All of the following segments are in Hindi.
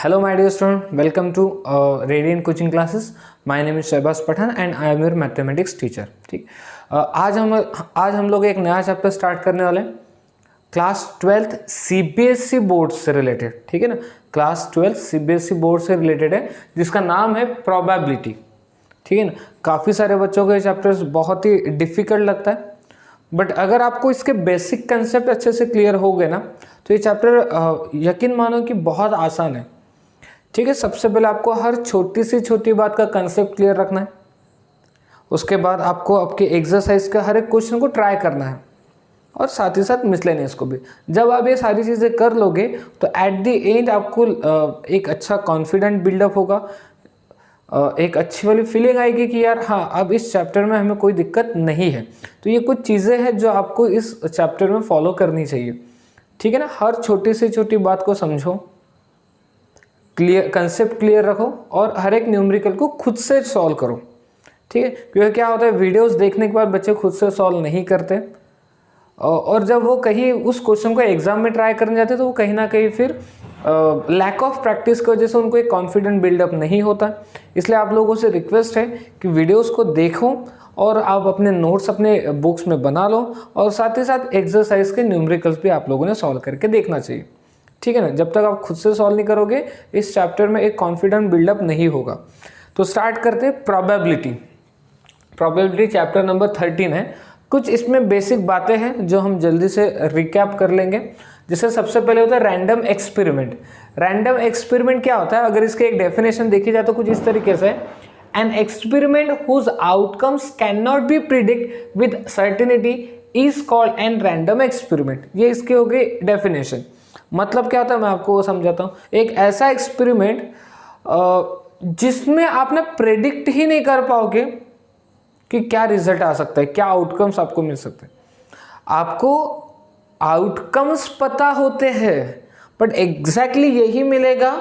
Hello my dear student, welcome to Radiant Coaching Classes. My name is Shahbaz Pathan and I am your mathematics teacher. ठीक, आज हम लोग एक नया चैप्टर स्टार्ट करने वाले हैं क्लास 12th CBSE बोर्ड से रिलेटेड. ठीक है ना, क्लास 12th CBSE बोर्ड से रिलेटेड है जिसका नाम है प्रोबेबिलिटी. ठीक है ना, काफ़ी सारे बच्चों को ये चैप्टर्स बहुत ही डिफ़िकल्ट लगता है, बट अगर आपको इसके बेसिक कंसेप्ट अच्छे से क्लियर हो गए ना तो ये चैप्टर यकीन मानो कि बहुत आसान है. ठीक है, सबसे पहले आपको हर छोटी से छोटी बात का कंसेप्ट क्लियर रखना है. उसके बाद आपको आपके एक्सरसाइज का हर एक क्वेश्चन को ट्राई करना है और साथ ही साथ मिसलेनियस को भी. जब आप ये सारी चीज़ें कर लोगे तो एट द एंड आपको एक अच्छा कॉन्फिडेंट बिल्डअप होगा, एक अच्छी वाली फीलिंग आएगी कि यार हाँ, अब इस चैप्टर में हमें कोई दिक्कत नहीं है. तो ये कुछ चीज़ें हैं जो आपको इस चैप्टर में फॉलो करनी चाहिए. ठीक है ना, हर छोटी से छोटी बात को समझो, क्लियर कंसेप्ट क्लियर रखो और हर एक न्यूमेरिकल को खुद से सॉल्व करो. ठीक है, क्योंकि क्या होता है वीडियोस देखने के बाद बच्चे खुद से सॉल्व नहीं करते और जब वो कहीं उस क्वेश्चन को एग्जाम में ट्राई करने जाते तो वो कहीं ना कहीं फिर लैक ऑफ प्रैक्टिस की वजह से उनको एक कॉन्फिडेंट बिल्डअप नहीं होता. इसलिए आप लोगों से रिक्वेस्ट है कि वीडियोस को देखो और आप अपने नोट्स अपने बुक्स में बना लो और साथ ही साथ एक्सरसाइज के न्यूमेरिकल्स भी आप लोगों ने सॉल्व करके देखना चाहिए. ठीक है ना, जब तक आप खुद से सॉल्व नहीं करोगे इस चैप्टर में एक कॉन्फिडेंट बिल्डअप नहीं होगा. तो स्टार्ट करते हैं प्रोबेबिलिटी चैप्टर नंबर 13 है. कुछ इसमें बेसिक बातें हैं जो हम जल्दी से रिकैप कर लेंगे. जैसे सबसे पहले होता है रैंडम एक्सपेरिमेंट. रैंडम एक्सपेरिमेंट क्या होता है, अगर इसके एक डेफिनेशन देखी जाए तो कुछ इस तरीके से, an experiment whose outcomes can not be predict with certainty is called an random experiment. ये इसकी हो गई डेफिनेशन. मतलब क्या होता है मैं आपको वो समझाता हूँ. एक ऐसा एक्सपेरिमेंट जिसमें आपने प्रेडिक्ट ही नहीं कर पाओगे कि क्या रिजल्ट आ सकता है, क्या आउटकम्स आपको मिल सकते हैं. आपको आउटकम्स पता होते हैं बट एग्जैक्टली यही मिलेगा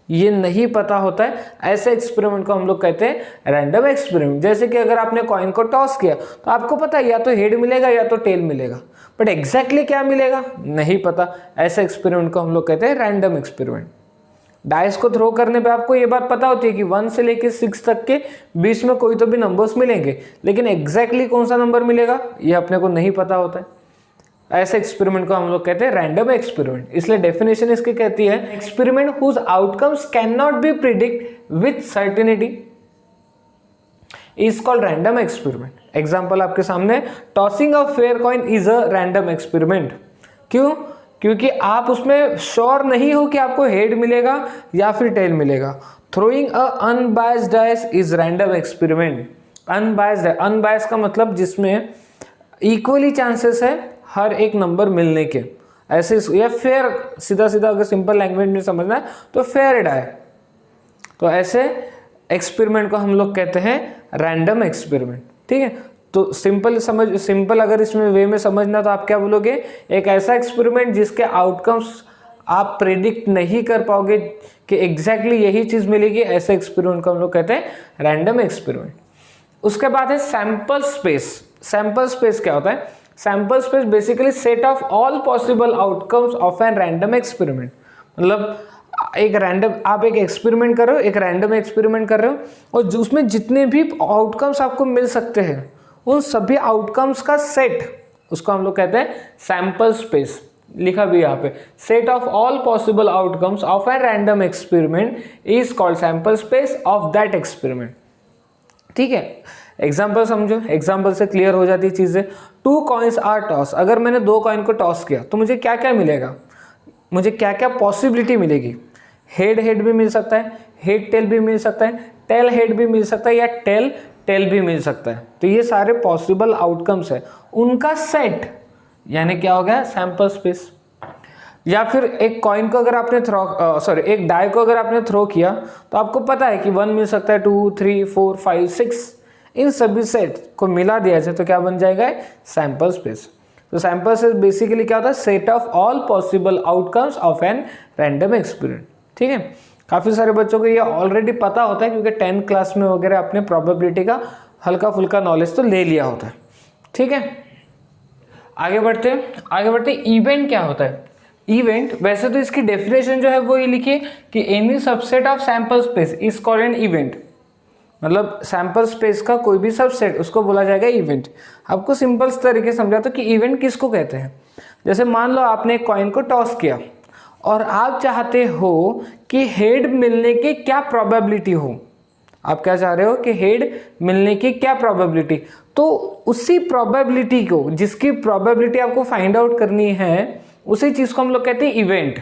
ये नहीं पता होता है. ऐसे एक्सपेरिमेंट को हम लोग कहते हैं रैंडम एक्सपेरिमेंट. जैसे कि अगर आपने कॉइन को टॉस किया तो आपको पता है या तो हेड मिलेगा या तो टेल मिलेगा, बट एग्जैक्टली क्या मिलेगा नहीं पता. ऐसे एक्सपेरिमेंट को हम लोग कहते हैं रैंडम एक्सपेरिमेंट. डाइस को थ्रो करने पे आपको ये बात पता होती है कि 1 से लेके 6 तक के बीच में कोई तो भी नंबर्स मिलेंगे, लेकिन एग्जैक्टली कौन सा नंबर मिलेगा ये अपने को नहीं पता होता है. ऐसे एक्सपेरिमेंट को हम लोग कहते हैं रैंडम एक्सपेरिमेंट. इसलिए डेफिनेशन इसकी कहती है experiment whose outcomes can not be predict with certainty is called random experiment. Example आपके सामने, tossing a fair coin is a random experiment. क्यों? क्योंकि आप उसमें श्योर नहीं हो कि आपको हेड मिलेगा या फिर टेल मिलेगा. Throwing a unbiased dice is random experiment. Unbiased का मतलब जिसमें इक्वली चांसेस है हर एक नंबर मिलने के. ऐसे या फेयर, सीधा सीधा अगर सिंपल लैंग्वेज में समझना है तो फेयर डाई. तो ऐसे एक्सपेरिमेंट को हम लोग कहते हैं रैंडम एक्सपेरिमेंट. ठीक है, तो सिंपल अगर इसमें वे में समझना तो आप क्या बोलोगे, एक ऐसा एक्सपेरिमेंट जिसके आउटकम्स आप प्रेडिक्ट नहीं कर पाओगे कि एग्जैक्टली यही चीज़ मिलेगी. ऐसे एक्सपेरिमेंट को हम लोग कहते हैं रैंडम एक्सपेरिमेंट. उसके बाद है सैंपल स्पेस. सैंपल स्पेस क्या होता है? Sample space basically set of all possible outcomes of an random experiment. मतलब एक रैंडम, आप एक एक्सपेरिमेंट कर रहे हो, एक रैंडम एक्सपेरिमेंट कर रहे हो और उसमें जितने भी आउटकम्स आपको मिल सकते हैं उन सभी आउटकम्स का सेट, उसको हम लोग कहते हैं सैंपल स्पेस. लिखा भी यहाँ पे, set of all possible outcomes of a random experiment is called sample space of that experiment. ठीक है, एग्जाम्पल समझो, एग्जाम्पल से क्लियर हो जाती चीज़ें. 2 कॉइन्स आर टॉस. अगर मैंने 2 कॉइन को टॉस किया तो मुझे क्या क्या मिलेगा, मुझे क्या क्या पॉसिबिलिटी मिलेगी. हेड भी मिल सकता है, हेड टेल भी मिल सकता है, टेल हेड भी मिल सकता है या टेल टेल भी मिल सकता है. तो ये सारे पॉसिबल आउटकम्स है, उनका सेट यानी क्या हो गया सैंपल स्पेस. या फिर एक कॉइन को अगर आपने एक डाई को अगर आपने थ्रो किया तो आपको पता है कि 1 मिल सकता है, 2, 3, 4, 5, 6. इन सभी सेट को मिला दिया जाए तो क्या बन जाएगा सैंपल स्पेस. तो सैंपल स्पेस बेसिकली क्या होता है, set of all possible outcomes of an random experiment. ठीक है, काफ़ी सारे बच्चों को ये ऑलरेडी पता होता है क्योंकि 10th क्लास में वगैरह अपने प्रोबेबिलिटी का हल्का फुल्का नॉलेज तो ले लिया होता है. ठीक है, आगे बढ़ते इवेंट क्या होता है. इवेंट, वैसे तो इसकी डेफिनेशन जो है वो ये लिखिए कि any subset of sample space is called an event, मतलब सैंपल स्पेस का कोई भी सबसेट उसको बोला जाएगा इवेंट। आपको सिंपल तरीके से समझाता हूं कि इवेंट किसको कहते हैं। जैसे मान लो आपने एक कॉइन को टॉस किया और आप चाहते हो कि हेड मिलने की क्या प्रोबेबिलिटी हो, आप क्या चाह रहे हो कि हेड मिलने की क्या प्रोबेबिलिटी, तो उसी प्रोबेबिलिटी को, जिसकी प्रोबेबिलिटी आपको फाइंड आउट करनी है, उसी चीज को हम लोग कहते हैं इवेंट।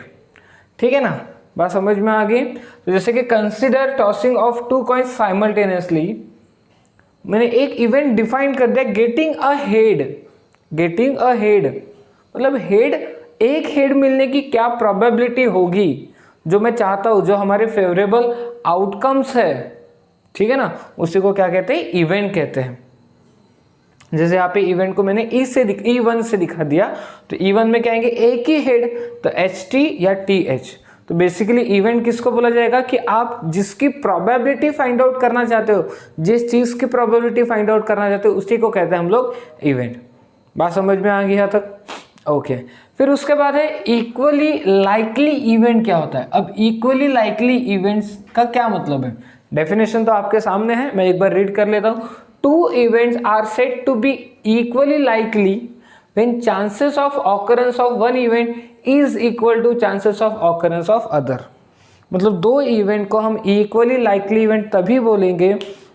ठीक है ना, बात समझ में आ गई। तो जैसे कि consider tossing of two coins simultaneously, मैंने एक इवेंट डिफाइन कर दिया, getting a head. Getting a head मतलब हेड, एक हेड मिलने की क्या प्रोबेबिलिटी होगी, जो मैं चाहता हूं, जो हमारे फेवरेबल आउटकम्स है, ठीक है ना, उसी को क्या कहते हैं, इवेंट कहते हैं। जैसे यहाँ पे इवेंट को मैंने E1 से दिखा दिया, तो E1 में क्या आएंगे, एक ही हेड, तो HT या TH। तो बेसिकली इवेंट किसको बोला जाएगा कि आप जिसकी प्रोबेबिलिटी फाइंड आउट करना चाहते हो, जिस चीज की प्रोबेबिलिटी फाइंड आउट करना चाहते हो, उसी को कहते हैं हम लोग इवेंट। बात समझ में आ गई यहाँ तक? ओके। फिर उसके बाद है इक्वली लाइकली इवेंट। क्या होता है? अब इक्वली लाइकली इवेंट्स का क्या मतलब है? डेफिनेशन तो आपके सामने है, मैं एक बार रीड कर लेता हूँ। Two events are said to be equally likely when chances of occurrence of one event is equal to chances of occurrence of other। मतलब दो इवेंट को हम इक्वली लाइकली इवेंट तभी बोलेंगे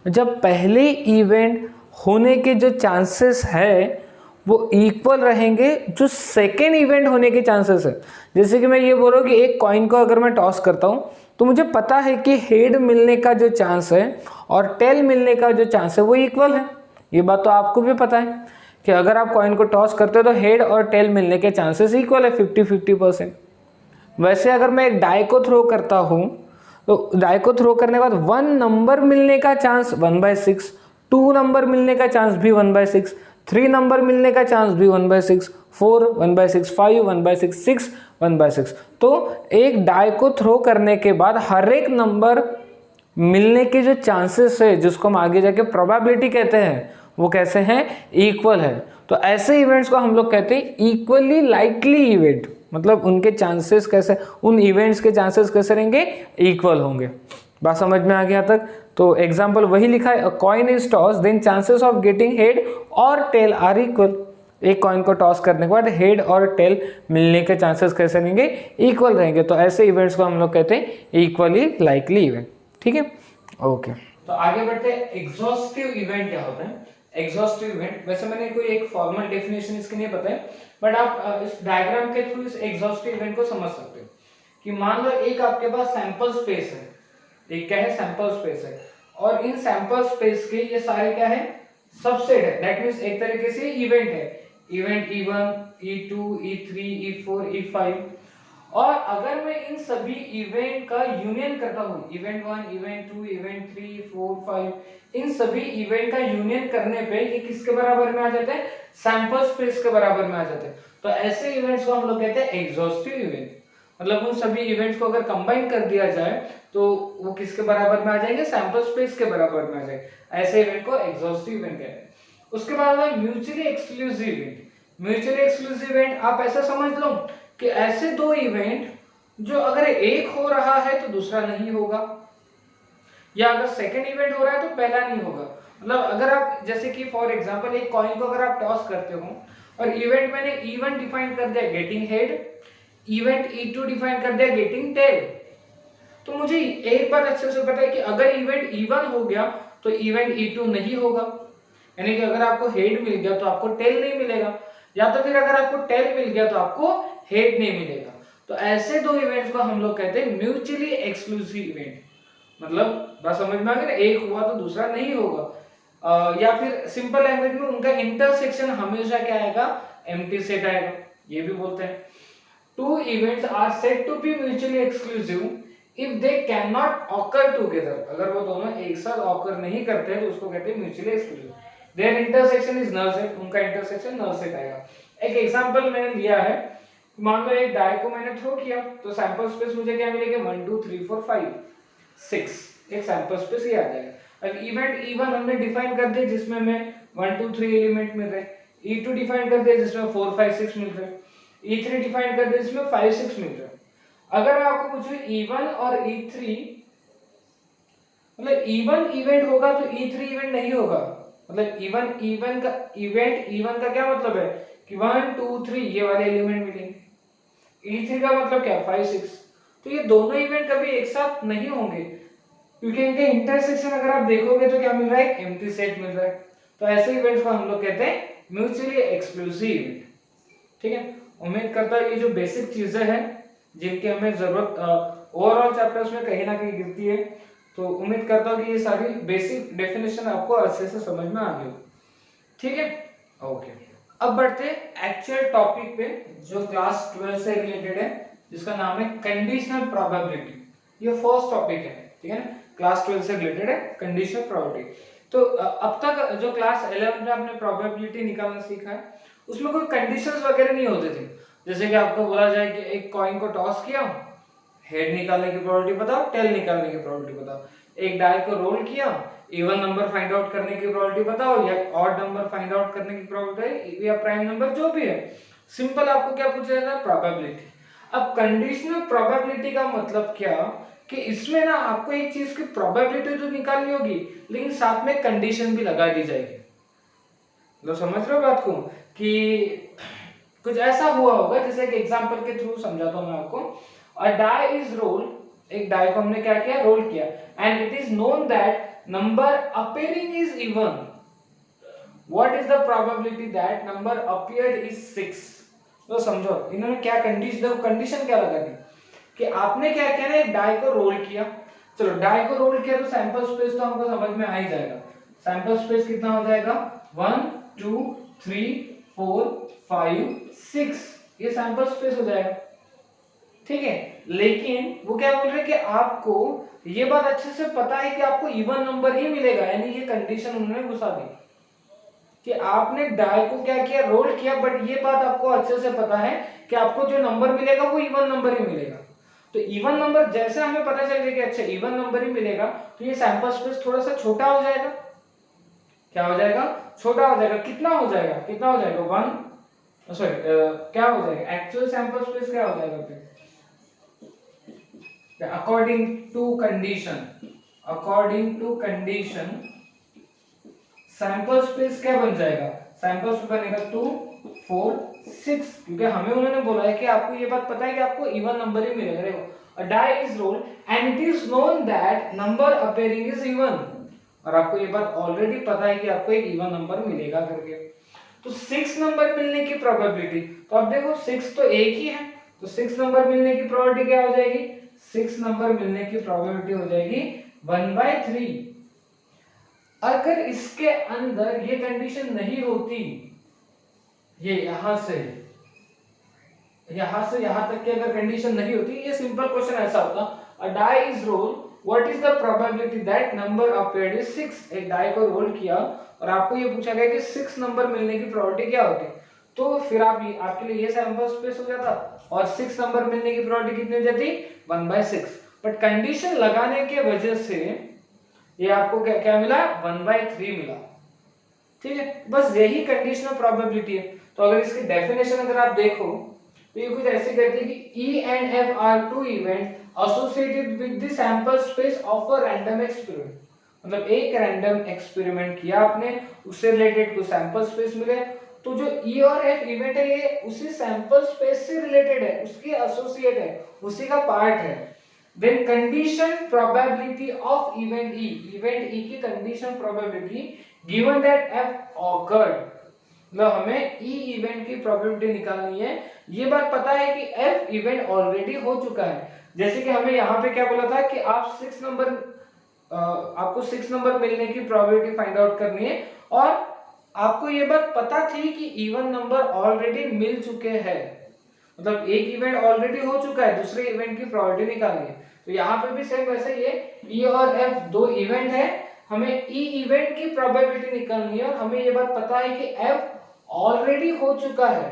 जब पहले इवेंट होने के जो चांसेस है वो इक्वल रहेंगे जो सेकेंड इवेंट होने के चांसेस है। जैसे कि मैं ये बोल रहा हूँ कि एक कॉइन को अगर मैं टॉस करता हूँ तो मुझे पता है कि हेड मिलने का जो चांस है और टेल मिलने का जो चांस है वो इक्वल है। ये बात तो आपको भी पता है कि अगर आप कॉइन को टॉस करते हो तो हेड और टेल मिलने के चांसेस इक्वल है, 50-50%। वैसे अगर मैं एक डाई को थ्रो करता हूँ तो डाई को थ्रो करने के बाद 1 नंबर मिलने का चांस 1/6, 2 नंबर मिलने का चांस भी 1/6, 3 नंबर मिलने का चांस भी 1/6, 4 1/6, 5 1/6, 6 1/6। तो एक डाई को थ्रो करने के बाद हर एक नंबर मिलने के जो चांसेस है, जिसको हम आगे जाके प्रोबेबिलिटी कहते हैं, वो कैसे हैं, इक्वल है। तो ऐसे इवेंट्स को हम लोग कहते हैं इक्वली लाइकली इवेंट। मतलब उनके चांसेस कैसे, उन इवेंट्स के चांसेस कैसे रहेंगे, इक्वल होंगे। बात समझ में आ गया तक? तो एग्जांपल वही लिखा है, a coin is toss then chances of getting head और टेल आर इक्वल। एक कॉइन को टॉस करने के बाद हेड और टेल मिलने के चांसेस कैसे रहेंगे, इक्वल रहेंगे। तो ऐसे इवेंट्स को हम लोग कहते हैं इक्वली लाइकली इवेंट। ठीक है, ओके। तो आगे बढ़ते हैं, एग्जॉस्टिव इवेंट क्या होता है। एग्जॉस्टिव इवेंट, वैसे मैंने कोई एक फॉर्मल डेफिनेशन इसके नहीं बताया, बट आप इस डायग्राम के थ्रू इस एग्जॉस्टिव इवेंट को समझ सकते हो। कि मान लो एक आपके पास सैंपल स्पेस है, एक क्या है, सैंपल स्पेस है, और इन सैंपल स्पेस के ये सारे क्या है, सबसेट है। दैट मींस एक तरीके से इवेंट है, event E1, E2, E3, E4, E5। और अगर मैं इन सभी इवेंट का यूनियन करता हूं, इवेंट 1, इवेंट 2, इवेंट 3, 4, 5, इन सभी इवेंट का यूनियन करने पे ये किसके बराबर में आ जाते हैं, सैंपल स्पेस के बराबर में आ जाते हैं। तो ऐसे इवेंट्स को हम लोग कहते हैं एग्जॉस्टिव इवेंट। मतलब उन सभी इवेंट्स को अगर कंबाइन कर दिया जाए तो वो किसके बराबर में आ जाएंगे, सैंपल स्पेस के बराबर में आ जाएंगे। ऐसे इवेंट को एग्जॉस्टिव इवेंट कहते हैं। उसके बाद है mutually exclusive event. Mutually exclusive event आप ऐसा समझ लो कि ऐसे दो इवेंट जो अगर एक हो रहा है तो दूसरा नहीं होगा, या अगर सेकंड इवेंट हो रहा है तो पहला नहीं होगा। मतलब अगर आप जैसे कि फॉर एग्जांपल एक कॉइन को अगर आप टॉस करते हो और इवेंट मैंने E1 डिफाइन कर दिया getting head, event E2 define कर दिया गेटिंग टेल, तो मुझे एक बात अच्छे से पता है कि अगर इवेंट E1 हो गया तो इवेंट E2 नहीं होगा। यानी कि अगर आपको हेड मिल गया तो आपको टेल नहीं मिलेगा, या तो फिर अगर आपको टेल मिल गया तो आपको हेड नहीं मिलेगा। तो ऐसे दो इवेंट्स को हम लोग कहते हैं म्यूचुअली एक्सक्लूसिव इवेंट। मतलब बात समझ में आ गई ना, एक हुआ तो दूसरा नहीं होगा। या फिर सिंपल लैंग्वेज में उनका इंटरसेक्शन हमेशा क्या आएगा, एम्प्टी सेट आएगा, ये भी बोलते हैं। Two events are said to be mutually exclusive if they can not occur together. अगर वो दोनों एक साथ ऑकर नहीं करते तो उसको कहते हैं mutually exclusive. Their intersection is null set, उनका इंटरसेक्शन नल सेट आएगा। एक एग्जांपल मैंने लिया है, मान लो एक डाई को मैंने थ्रो किया तो सैंपल स्पेस मुझे क्या मिलेगा, 1 2 3 4 5 6, एक सैंपल स्पेस ये आ जाएगा। अब इवेंट E1 हमने डिफाइन कर दिया जिसमें हमें 1 2 3 एलिमेंट मिल रहे, E2 डिफाइन कर दिया जिसमें 4 5 6 मिल रहे। E3 डिफाइन कर दिया, इसमें 5 6 मिल रहा है। अगर मैं आपको पूछूं E1 और E3, मतलब E1 इवेंट होगा तो E3 इवेंट नहीं होगा। मतलब E1 का इवेंट, E1 का क्या मतलब है कि 1 2 3 ये वाले एलिमेंट मिलेंगे, E3 का मतलब क्या 5 6। तो ये दोनों इवेंट कभी एक साथ नहीं होंगे, क्योंकि इनके इंटरसेक्शन अगर आप देखोगे तो क्या मिल रहा है, एक एम्प्टी सेट मिल रहा है। तो ऐसे इवेंट्स को हम लोग कहते हैं म्यूचुअली एक्सक्लूसिव इवेंट। ठीक है, उम्मीद करता हूं ये जो बेसिक चीजें हैं जिनकी हमें जरूरत ओवरऑल चैप्टर्स में कहीं ना कहीं गिरती है, तो उम्मीद करता हूं कि ये सारी बेसिक डेफिनेशन आपको अच्छे से समझ में आ गई। ठीक है, ओके। अब बढ़ते हैं एक्चुअल टॉपिक पे जो क्लास 12 से रिलेटेड है, जिसका नाम है कंडीशनल प्रोबेबिलिटी। ये फर्स्ट टॉपिक है, ठीक है ना, क्लास 12 से रिलेटेड है कंडीशनल प्रोबेबिलिटी। तो अब तक जो क्लास 11 में आपने प्रोबेबिलिटी निकालना सीखा है, उसमें कोई कंडीशंस वगैरह नहीं होते थे। जैसे कि आपको बोला जाए कि एक कॉइन को टॉस किया, हेड निकालने की प्रोबेबिलिटी बताओ, टेल निकालने की प्रोबेबिलिटी बताओ। एक डाई को रोल किया, इवन नंबर फाइंड आउट करने की प्रोबेबिलिटी बताओ या ऑड नंबर फाइंड आउट करने की प्रोबेबिलिटी या प्राइम नंबर जो भी है। सिंपल आपको क्या पूछा जाता है, प्रोबेबिलिटी। अब कंडीशनल प्रोबेबिलिटी का मतलब क्या कि इसमें ना आपको एक चीज की प्रोबेबिलिटी तो निकालनी होगी, लेकिन साथ में कंडीशन भी लगा दी जाएगी। मतलब समझ रहे हो बात को, कि कुछ ऐसा हुआ होगा, जैसे एक एग्जांपल के थ्रू समझाता हूं मैं आपको। अ डाई इज रोल, एक डाई को हमने क्या किया, रोल किया, and it is known that number appearing is even. What is the probability that number appeared is 6। तो समझो इन्होंने क्या कंडीशन क्या लगा दी कि आपने क्या किया ना, एक डाई को रोल किया। चलो डाई को रोल किया तो सैंपल स्पेस तो हमको समझ में आ ही जाएगा। सैंपल स्पेस कितना हो जाएगा, 1 2 3 4 5 6, ये सैंपल स्पेस हो जाएगा। ठीक है, लेकिन वो क्या बोल रहे हैं कि आपको ये बात अच्छे से पता है कि आपको इवन नंबर ही मिलेगा, यानी ये कंडीशन उन्होंने घुसा दी कि आपने डाई को क्या किया, रोल किया, बट ये बात आपको अच्छे से पता है कि आपको जो नंबर मिलेगा वो इवन नंबर ही मिलेगा। तो इवन नंबर जैसे हमें पता चल गया कि अच्छा इवन नंबर ही मिलेगा, तो ये सैंपल स्पेस थोड़ा सा छोटा हो जाएगा। क्या हो जाएगा, छोटा हो जाएगा। कितना हो जाएगा, कितना हो जाएगा, 1, सॉरी क्या हो जाएगा, एक्चुअल सैंपल स्पेस क्या हो जाएगा फिर, according to condition, according to condition sample space क्या बन जाएगा, सैंपल स्पेस बनेगा 2 4 6, क्योंकि हमें उन्होंने बोला है कि आपको ये बात पता है कि आपको इवन नंबर ही मिलेगा। देखो, a die is rolled and it is known that number appearing is even, और आपको ये बात ऑलरेडी पता है कि आपको एक इवन नंबर मिलेगा करके। तो 6 नंबर मिलने की प्रोबेबिलिटी, तो अब देखो 6 तो एक ही है, तो 6 नंबर मिलने की प्रोबेबिलिटी क्या हो जाएगी, 6 नंबर मिलने की प्रोबेबिलिटी हो जाएगी 1/3। अगर इसके अंदर ये कंडीशन नहीं होती, ये यहां से यहां तक की अगर कंडीशन नहीं होती, ये सिंपल क्वेश्चन ऐसा होता, a die is roll, what is the probability that number appeared is 6। एक डाई को रोल किया और आपको ये पूछा गया कि 6 नंबर मिलने की प्रोबेबिलिटी क्या होती, तो फिर आपके लिए ये सैंपल स्पेस हो जाता और 6 नंबर मिलने की प्रोबेबिलिटी कितनी हो जाती, 1/6। बट कंडीशन लगाने के वजह से ये आपको क्या क्या मिला, 1/3 मिला। ठीक है, बस यही कंडीशनल प्रोबेबिलिटी है। तो अगर इसकी डेफिनेशन अगर आप देखो तो ये कुछ ऐसे कहते हैं कि E and F are two events associated with the sample space of a random experiment। मतलब एक रैंडम एक्सपेरिमेंट किया आपने, उससे रिलेटेड कुछ सैंपल स्पेस मिले, तो जो E और F इवेंट है ये उसी सैंपल स्पेस से रिलेटेड है, उसके एसोसिएट है, उसी का पार्ट है। Then condition probability of event E की condition probability given that F occurred, मतलब हमें E इवेंट की प्रोबेबिलिटी निकालनी है। ये बात पता है कि F इवेंट ऑलरेडी हो चुका है। जैसे कि हमें यहाँ पे क्या बोला था कि आप 6 नंबर आपको 6 नंबर मिलने की प्रोबेबिलिटी फाइंड आउट करनी है, और आपको ये बात पता थी कि इवन नंबर ऑलरेडी मिल चुके हैं, मतलब एक इवेंट ऑलरेडी हो चुका है, दूसरे इवेंट की प्रोबेबिलिटी निकालनी है। तो यहाँ पे भी सेम वैसे ही है, E और F दो इवेंट है, हमें E इवेंट की प्रोबेबिलिटी निकालनी है और हमें ये बात पता है कि F ऑलरेडी हो चुका है।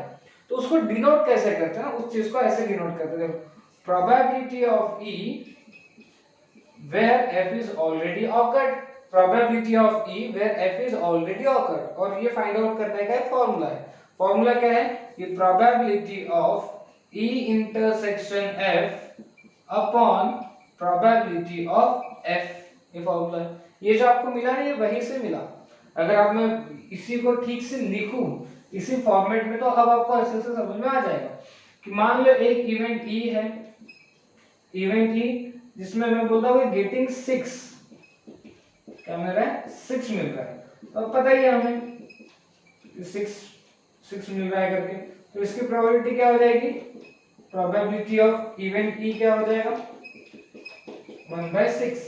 तो उसको डिनोट कैसे करते हैं ना, उस चीज को ऐसे डिनोट करते हैं, probability of E where F is already occurred, probability of E where F is already occurred। और ये फाइंड आउट करने का एक फॉर्मूला है। फॉर्मूला क्या है कि probability of E intersection F upon probability of F, ये फॉर्मूला है। ये जो आपको मिला ना ये वहीं से मिला। अगर आप मैं इसी को ठीक से लिखूं इसी फॉर्मेट में तो अब आपको अच्छे से समझ में आ जाएगा कि मान लो एक इवेंट E है, इवेंट E जिसमें मैं बोलता हूँ गेटिंग 6, क्या मिल रहा है 6 मिल रहा है। तो अब पता ही है हमें 6 मिल रहा है करके, तो इसकी प्रोबेबिलिटी क्या हो जाएगी, प्रोबेबिलिटी ऑफ इवेंट E क्या हो जाएगा 1/6,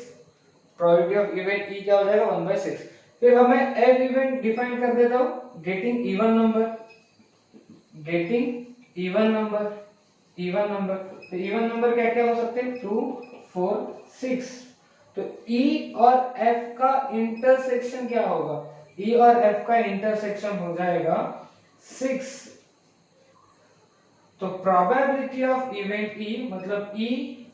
प्रोबेबिलिटी ऑफ इवेंट E क्या हो जाएगा 1/6। फिर हमें F इवेंट डिफाइन कर देता हूँ getting even number, getting even number, even number, तो इवन नंबर क्या क्या हो सकते हैं 2 4 6। तो E और F का इंटरसेक्शन क्या होगा, E और F का इंटरसेक्शन हो जाएगा 6। तो प्रोबेबिलिटी ऑफ इवेंट E मतलब E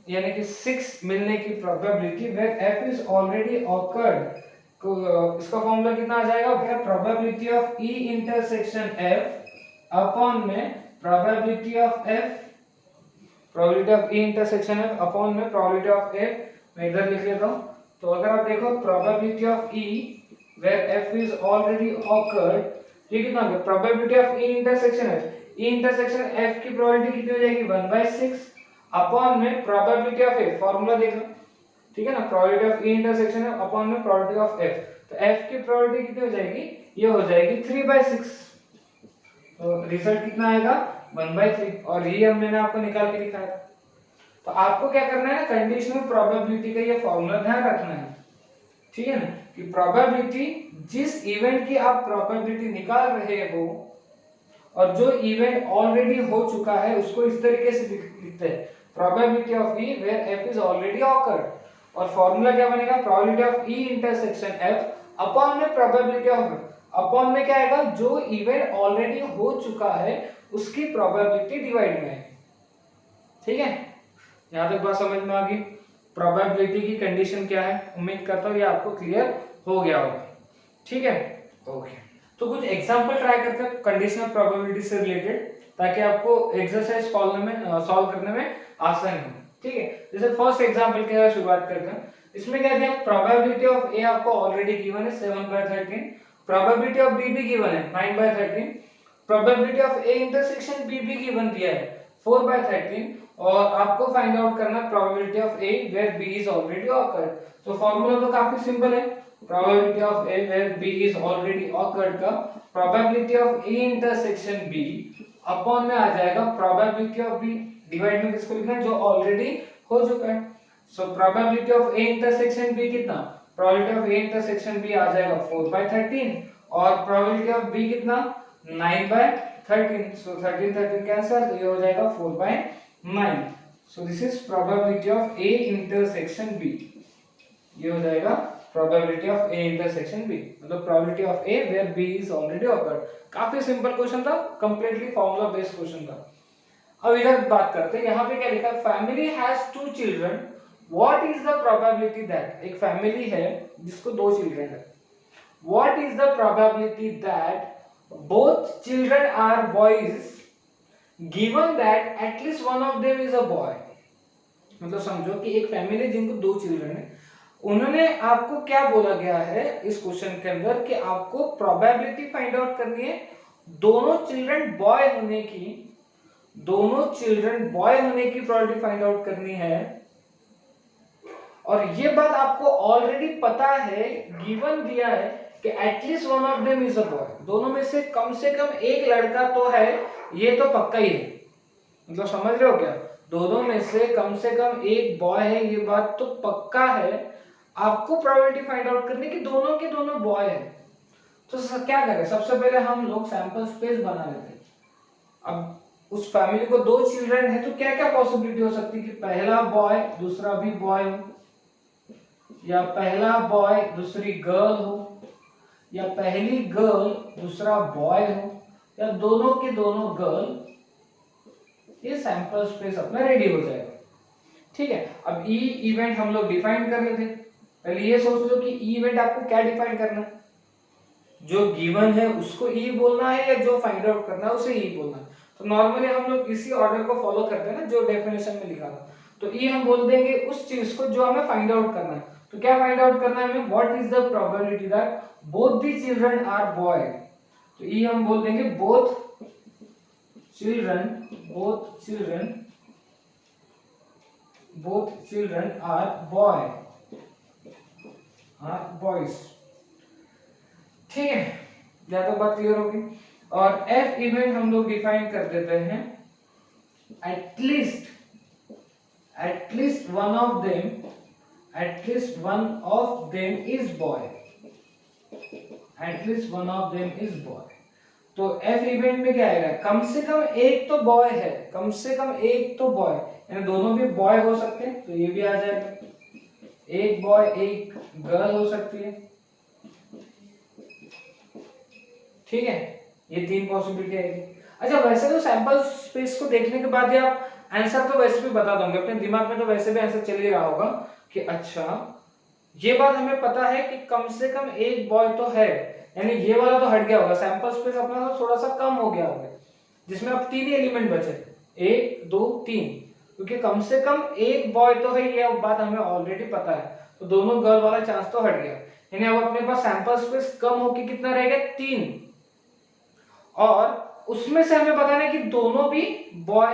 यानी कि 6 मिलने की probability where F is already occurred, इसका फॉर्मूला कितना आ जाएगा भैया, probability of E intersection F upon में probability of F, probability of E intersection F upon में प्रोबेबिलिटी ऑफ F। मैं इधर लिख लेता हूं, तो अगर आप देखो probability of E where F is already occurred, ये कितना हो गया probability of E intersection F, E intersection F की प्रोबेबिलिटी कितनी हो जाएगी 1/6 अपॉन में प्रोबेबिलिटी ऑफ F, फार्मूला देख लो ठीक है ना, probability of E intersection F upon में प्रोबेबिलिटी ऑफ F, तो F की प्रोबेबिलिटी कितनी हो जाएगी, ये हो जाएगी 3/6। तो रिजल्ट कितना आएगा 1/3, और ये मैंने आपको निकाल के दिखाया था। तो आपको क्या करना है ना, कंडीशनल प्रोबेबिलिटी का ये फॉर्मूला ध्यान रखना है ठीक है ना, कि प्रोबेबिलिटी जिस इवेंट की आप प्रोबेबिलिटी निकाल रहे हो और जो इवेंट ऑलरेडी हो चुका है उसको इस तरीके से लिखते हैं probability of E where F is already occurred, और फॉर्मूला क्या बनेगा probability of E intersection F upon में प्रोबेबिलिटी ऑफ F, अपॉन में क्या आएगा जो इवेंट ऑलरेडी हो चुका है उसकी प्रोबेबिलिटी डिवाइड में है। ठीक है, यहां तक बात समझ में आ गई। प्रोबेबिलिटी की कंडीशन क्या है, उम्मीद करता हूं ये आपको क्लियर हो गया होगा। ठीक है, ओके, तो कुछ एग्जांपल ट्राई करते हैं कंडीशनल प्रोबेबिलिटी से रिलेटेड, ताकि आपको एक्सरसाइज सॉल्व करने में आसानी हो। ठीक है, जैसे फर्स्ट एग्जांपल के शुरुआत करते हैं। इसमें क्या दिया, प्रोबेबिलिटी ऑफ ए आपको ऑलरेडी गिवन है 7/13, प्रोबेबिलिटी ऑफ बी भी गिवन है 9/13, probability of A intersection B भी गिवन दिया है 4/13, और आपको फाइंड आउट करना probability of A where B is already occurred. तो फार्मूला तो काफी सिंपल है, probability of A where B is already occurred का probability of A intersection B upon में आ जाएगा प्रोबेबिलिटी ऑफ बी, डिवाइड में किसको लिखना है जो ऑलरेडी हो चुका है। So probability of A intersection B कितना, probability of A intersection B आ जाएगा 4/13, और प्रोबेबिलिटी ऑफ बी कितना 9/13, सो 13 13 कैंसिल, तो ये हो जाएगा 4/9। So this is probability of A intersection B, ये हो जाएगा probability of A intersection B, मतलब probability of A where B is already occurred. काफी सिंपल क्वेश्चन था, कंप्लीटली फार्मूला बेस्ड क्वेश्चन था। अब इधर बात करते हैं, यहाँ पे क्या लिखा है, family has 2 children, what is the probability that, एक फैमिली है जिसको 2 चिल्ड्रन है, what is the probability that both children are boys given that at least one of them is a boy। मतलब समझो कि एक फैमिली जिनको 2 चिल्ड्रन है, उन्होंने आपको क्या बोला गया है इस क्वेश्चन के अंदर कि आपको प्रोबेबिलिटी फाइंड आउट करनी है दोनों चिल्ड्रन बॉय होने की, दोनों चिल्ड्रन बॉय होने की प्रोबेबिलिटी फाइंड आउट करनी है, और ये बात आपको ऑलरेडी पता है, गिवन दिया है कि at least one of them is a boy, दोनों में से कम एक लड़का तो है, ये तो पक्का ही है। मतलब समझ रहे हो क्या, दोनों में से कम एक बॉय है, ये बात तो पक्का है। आपको प्रोबेबिलिटी फाइंड आउट करनी कि दोनों के दोनों बॉय है। तो क्या करें, सबसे पहले हम लोग सैंपल स्पेस बना लेते हैं। अब उस फैमिली को 2 चिल्ड्रन है, तो क्या क्या पॉसिबिलिटी हो सकती है कि पहला बॉय दूसरा भी बॉय हो, या पहला बॉय दूसरी गर्ल हो, या पहली गर्ल दूसरा बॉय हो, या दोनों के दोनों गर्ल। ये सैंपल स्पेस अपना रेडी हो जाएगा। ठीक है, अब ई इवेंट हम लोग डिफाइन कर लेते हैं। पहले ये सोच लो कि ई इवेंट आपको क्या डिफाइन करना है, जो गिवन है उसको ई बोलना है या जो फाइंड आउट करना है उसे ई बोलना है। तो नॉर्मली हम लोग इसी ऑर्डर को फॉलो करते हैं ना जो डेफिनेशन में लिखा था। तो ई हम बोल देंगे उस चीज को जो हमें फाइंड आउट करना है। तो क्या फाइंड आउट करना है हमें, what is the probability that both the children are boy. तो ई हम बोल देंगे बोथ चिल्ड्रन आर बॉयज। ठीक है, या तो बात क्लियर होगी। और एफ इवेंट हम लोग डिफाइन कर देते हैं at least one of them is boy. तो एफ इवेंट में क्या आएगा, कम से कम एक तो बॉय है, यानी दोनों भी बॉय हो सकते हैं, तो ये भी आ जाएगा। एक बॉय एक गर्ल हो सकती है। ठीक है, ये तीन पॉसिबिलिटी आएगी। अच्छा, वैसे तो सैंपल स्पेस को देखने के बाद ही आप आंसर तो वैसे भी बता दोगे, अपने दिमाग में तो वैसे भी आंसर चल ही रहा होगा कि अच्छा ये बात हमें पता है कि कम से कम एक बॉय तो है, यानी ये वाला तो हट गया होगा, सैंपल स्पेस अपना तो थोड़ा सा कम हो गया होगा, जिसमें अब तीन ही एलिमेंट बचे, 1 2 3, क्योंकि कम से कम एक बॉय तो है, ये बात हमें ऑलरेडी पता है, तो दोनों गर्ल वाला चांस तो हट गया। यानी अब अपने पास सैंपल स्पेस कम होके कितना रहेगा, 3, और उसमें से हमें बताना है कि दोनों भी बॉय,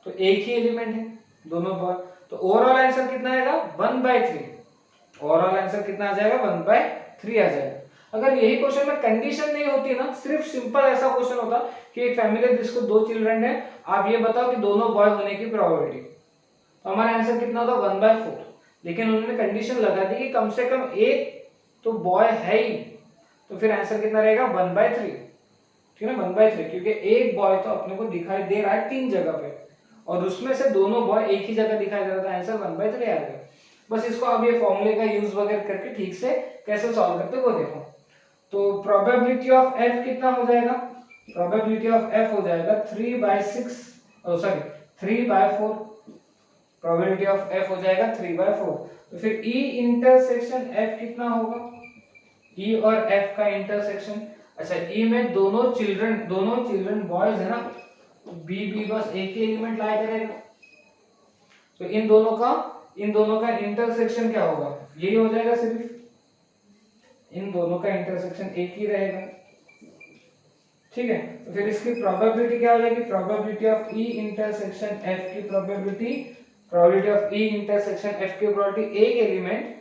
तो एक ही एलिमेंट है, दोनों बॉय, तो ओवरऑल आंसर कितना आएगा 1/3। ओवरऑल आंसर कितना आ जाएगा 1/3 आ जाएगा। अगर यही क्वेश्चन में कंडीशन नहीं होती ना, सिर्फ सिंपल ऐसा क्वेश्चन होता कि एक फैमिली है जिसको 2 चिल्ड्रन है, आप ये बताओ कि दोनों बॉय होने की प्रोबेबिलिटी, तो हमारा आंसर कितना होता 1/4। लेकिन उन्होंने कंडीशन लगा दी कि कम से कम एक तो बॉय है ही, तो फिर आंसर कितना रहेगा 1/3। ठीक है ना, 1/3, क्योंकि एक बॉय तो अपने को दिखाई दे रहा है 3 जगह पे, और उसमें से दोनों बॉय एक ही जगह दिखाई दे रहा था, आंसर 1/3 आ गया। बस इसको आप ये फॉर्मूले का यूज वगैरह करके ठीक से कैसे सॉल्व करते हो वो देखो। तो प्रोबेबिलिटी ऑफ एफ कितना हो जाएगा, प्रोबेबिलिटी ऑफ एफ हो जाएगा 3/6, सॉरी 3/4। प्रोबेबिलिटी ऑफ एफ हो जाएगा 3/4। तो फिर ई इंटरसेक्शन एफ कितना होगा, ई और एफ का इंटरसेक्शन, अच्छा ई में दोनों चिल्ड्रन बॉयज है ना, बी बस एक ही एलिमेंट लाया करेगा, तो इन दोनों का इंटरसेक्शन क्या होगा, यही हो जाएगा, सिर्फ इन दोनों का इंटरसेक्शन एक ही रहेगा। ठीक है, तो फिर इसकी प्रोबेबिलिटी क्या हो जाएगी, probability of E intersection F की प्रोबेबिलिटी एक एलिमेंट,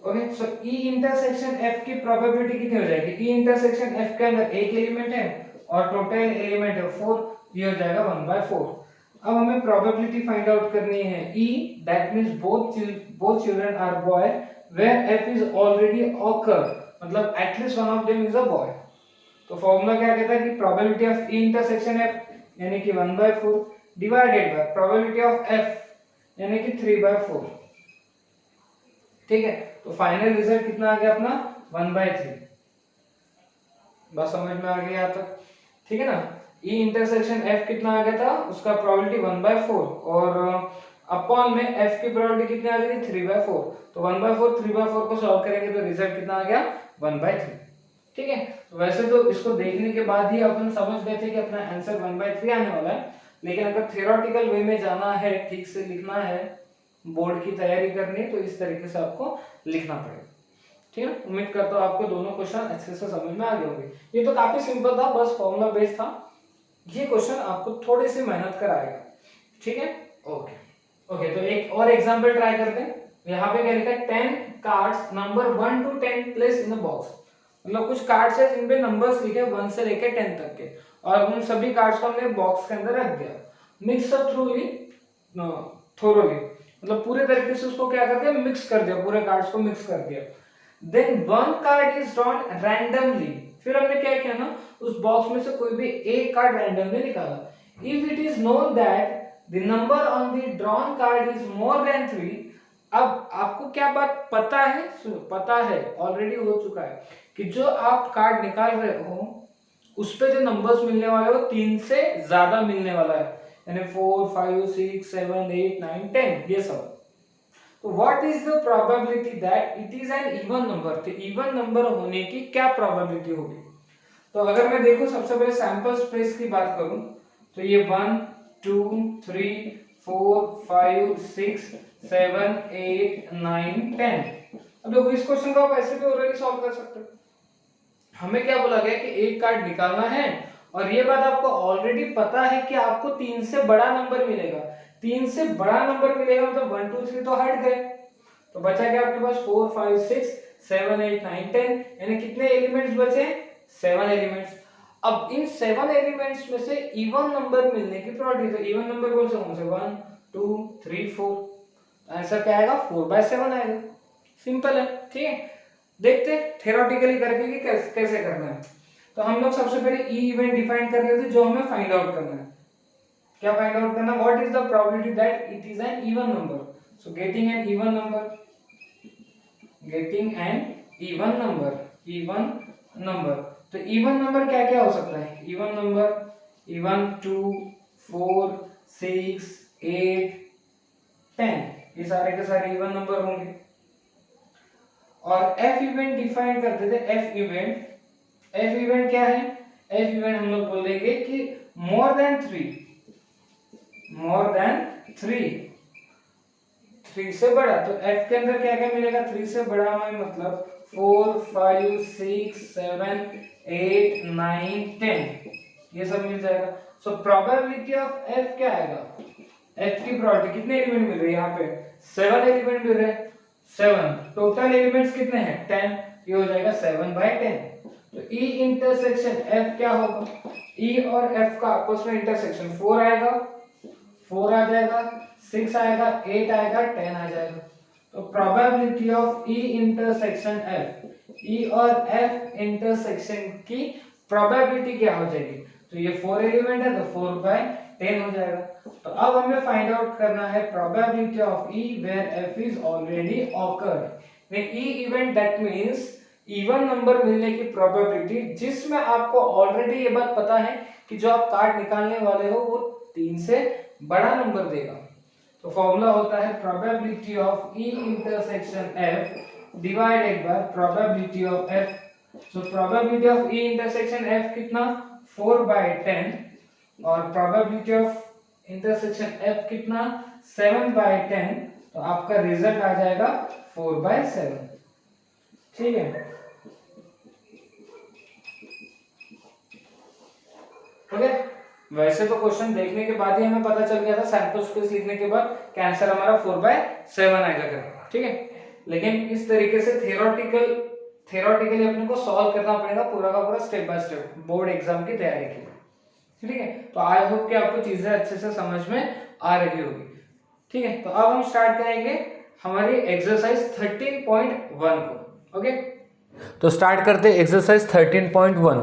ओके, सो ई इंटरसेक्शन एफ की प्रोबेबिलिटी कितनी हो जाएगी, ई इंटरसेक्शन एफ के अंदर एक एलिमेंट है और टोटल एलिमेंट है 4, ये हो जाएगा 1/4। अब हमें प्रोबेबिलिटी फाइंड आउट करनी है, E that means both children are boy where F is already occur, मतलब at least one of them is a boy. तो फॉर्मूला क्या कहता है कि probability of E intersection F यानी कि 1/4 divided by probability of F यानी कि 3/4। ठीक है, तो फाइनल रिजल्ट कितना आ गया अपना 1/3। बस समझ में आ गया यहाँ तक, ठीक है ना। ई इंटरसेक्शन एफ कितना आ गया था, उसका प्रोबेबिलिटी 1/4 और अपॉन में एफ की प्रोबेबिलिटी कितनी आ गई थी 3/4। तो 1/4 3/4 को सॉल्व करेंगे तो रिजल्ट कितना आ गया 1/3। ठीक है, तो वैसे तो इसको देखने के बाद ही अपन समझ गए थे कि अपना आंसर 1/3 आने वाला है, लेकिन अगर थियोरेटिकल वे में जाना है, ठीक से लिखना है, बोर्ड की तैयारी करनी है, तो इस तरीके से आपको लिखना पड़ेगा। ठीक है, उम्मीद करता हूँ आपको दोनों क्वेश्चन अच्छे से समझ में आ गए होंगे। ये तो काफी सिंपल था, बस फॉर्मूला बेस्ड था। ये क्वेश्चन आपको थोड़ी सी मेहनत कराएगा। ठीक है, ओके तो एक और एग्जांपल ट्राई करते हैं। यहाँ पे क्या लिखा है, 10 cards number 1 to 10 place in the box, मतलब कुछ कार्ड्स है जिन पे नंबर्स लिखे 1 से लेकर 10 तक के, और उन सभी कार्ड्स को हमने बॉक्स के अंदर रख दिया। मिक्स अप थोरोली, मतलब पूरे तरीके से उसको क्या कर दिया, मिक्स कर दिया, पूरे कार्ड्स को मिक्स कर दिया। Then one card is drawn randomly, फिर हमने क्या किया ना, उस बॉक्स में से कोई भी एक कार्ड रैंडमली निकाला। If it is known that the number on the drawn card is more than 3, अब आपको क्या बात पता है, सुनो, पता है, ऑलरेडी हो चुका है कि जो आप कार्ड निकाल रहे हो उस पे जो नंबर्स मिलने वाले वो 3 से ज्यादा मिलने वाला है, यानी 4 5 6 7 8 9 10 ये सब। तो what is the probability that it is an even number, तो इवन नंबर होने की क्या प्रोबेबिलिटी होगी। तो अगर मैं देखूं सबसे पहले सैंपल स्पेस की बात करूं तो ये 1 2 3 4 5 6 7 8 9 10। अब देखो इस क्वेश्चन को आप ऐसे भी ऑलरेडी सॉल्व कर सकते हो। हमें क्या बोला गया कि एक कार्ड निकालना है और ये बात आपको ऑलरेडी पता है कि आपको 3 से बड़ा नंबर मिलेगा। 3 से बड़ा नंबर मिलेगा मतलब 1 2 3 तो हट गए, तो बचा क्या आपके पास 4 5 6 7 8 9 10, यानी कितने एलिमेंट्स बचे? 7 एलिमेंट्स। अब इन 7 एलिमेंट्स में से इवन नंबर मिलने की प्रोबेबिलिटी, तो इवन नंबर कौन से होंगे? 1 2 3 4। आंसर क्या आएगा? 4/7 आएगा। सिंपल है, ठीक है। देखते थ्योरेटिकली करके कि कैसे करना है। तो हम लोग सबसे पहले ई इवेंट डिफाइन कर लेते जो हमें फाइंड आउट करना है। क्या फाइंड आउट करना? What is the probability that it is an even number. So getting an even number, getting an even number. तो इवन नंबर क्या क्या हो सकता है? इवन नंबर इवन 2 4 6 8 10, ये सारे के सारे इवन नंबर होंगे। और एफ इवेंट डिफाइन करते थे। एफ इवेंट क्या है? एफ इवेंट हम लोग बोल देंगे कि मोर देन 3 से बड़ा। तो एफ के अंदर क्या क्या मिलेगा? 3 से बड़ा में मतलब 4 5 6 7 8 9 10, ये सब मिल जाएगा। सो प्रोबेबिलिटी ऑफ एफ क्या आएगा? एफ की प्रोबेबिलिटी, कितने एलिमेंट मिल रहे हैं यहाँ पे? 7 एलिमेंट मिल रहे हैं। 7 टोटल एलिमेंट्स कितने हैं? 10, ये हो जाएगा 7/10। तो ई इंटरसेक्शन एफ क्या होगा? ई और एफ का आपस में इंटरसेक्शन 4 आएगा, 4 आ जाएगा, 6 आएगा, 8 आएगा, 10 आ जाएगा। तो probability of E intersection F, E और एफ इंटरसेक्शन की प्रोबेबिलिटी क्या हो जाएगी? तो ये 4 एलिमेंट है तो 4/10 हो जाएगा। तो अब हमें फाइंड आउट करना है probability of E where F is already occurred. E event that means even number मिलने की प्रोबेबिलिटी जिसमें आपको ऑलरेडी ये बात पता है कि जो आप कार्ड निकालने वाले हो वो 3 से बड़ा नंबर देगा। तो फॉर्मूला होता है probability of E intersection F divided by probability of F. So probability of E intersection F कितना? 4/10 और प्रोबेबिलिटी ऑफ इंटरसेक्शन एफ कितना? 7/10। तो आपका रिजल्ट आ जाएगा 4/7। ठीक है, ओके। वैसे तो क्वेश्चन देखने के बाद ही हमें पता चल गया था सैंपल स्पेस लिखने के बाद कि आंसर हमारा 4/7 आएगा करके, ठीक है। लेकिन इस तरीके से थियोरेटिकली अपने को सॉल्व करना पड़ेगा पूरा का पूरा step by step board exam की तैयारी के लिए, ठीक है। तो आई होप कि आपको चीजें अच्छे से समझ में आ रही होगी, ठीक है। तो अब हम स्टार्ट करेंगे हमारी एक्सरसाइज 13.1 को, ओके। तो स्टार्ट करते हैं एक्सरसाइज 13.1,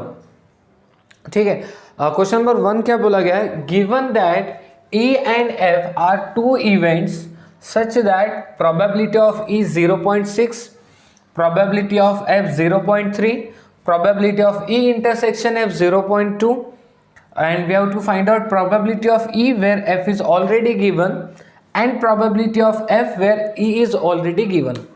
ठीक है। क्वेश्चन नंबर 1 क्या बोला गया है? Given that E and F are two events such that probability of E 0.6, probability of F 0.3, probability of E intersection F 0.2, and we have to find out probability of E where F is already given and probability of F where E is already given.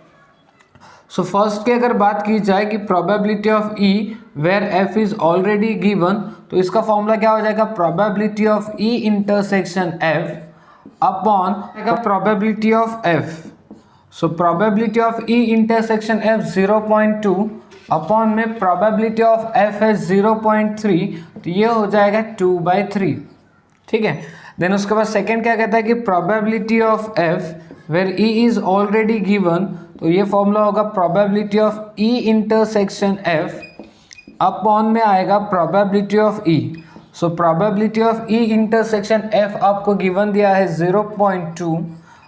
So first की अगर बात की जाए कि probability of E where F is already given, तो इसका फॉर्मूला क्या हो जाएगा? Probability of E intersection F upon probability of F. So probability of E intersection F 0.2 upon में प्रोबेबिलिटी ऑफ एफ है 0.3, तो ये हो जाएगा 2/3, ठीक है। देन उसके बाद सेकेंड क्या कहता है कि probability of F where E is already given, तो ये फॉर्मूला होगा probability of E intersection F upon में आएगा probability of E. So probability of E intersection F आपको गिवन दिया है 0.2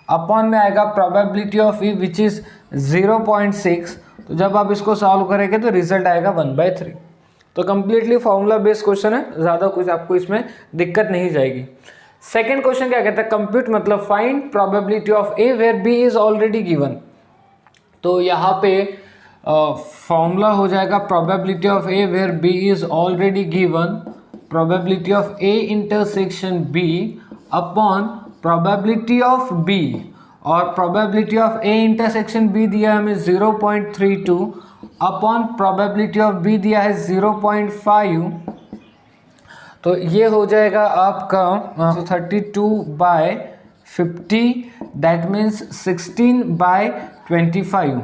अपॉन में आएगा probability of E which is 0.6। तो जब आप इसको सॉल्व करेंगे तो रिजल्ट आएगा 1/3। तो कंप्लीटली फॉर्मूला बेस्ड क्वेश्चन है, ज़्यादा कुछ आपको इसमें दिक्कत नहीं जाएगी। सेकेंड क्वेश्चन क्या कहता है? कंप्यूट मतलब find probability of A where B is already given. तो यहाँ पे फॉर्मूला हो जाएगा probability of A where B is already given, probability of A intersection B upon probability of B, और probability of A intersection B दिया हमें 0.32 अपॉन प्रोबेबिलिटी ऑफ बी दिया है 0.5, तो ये हो जाएगा आपका 32/50, दैट मीन्स 16/25।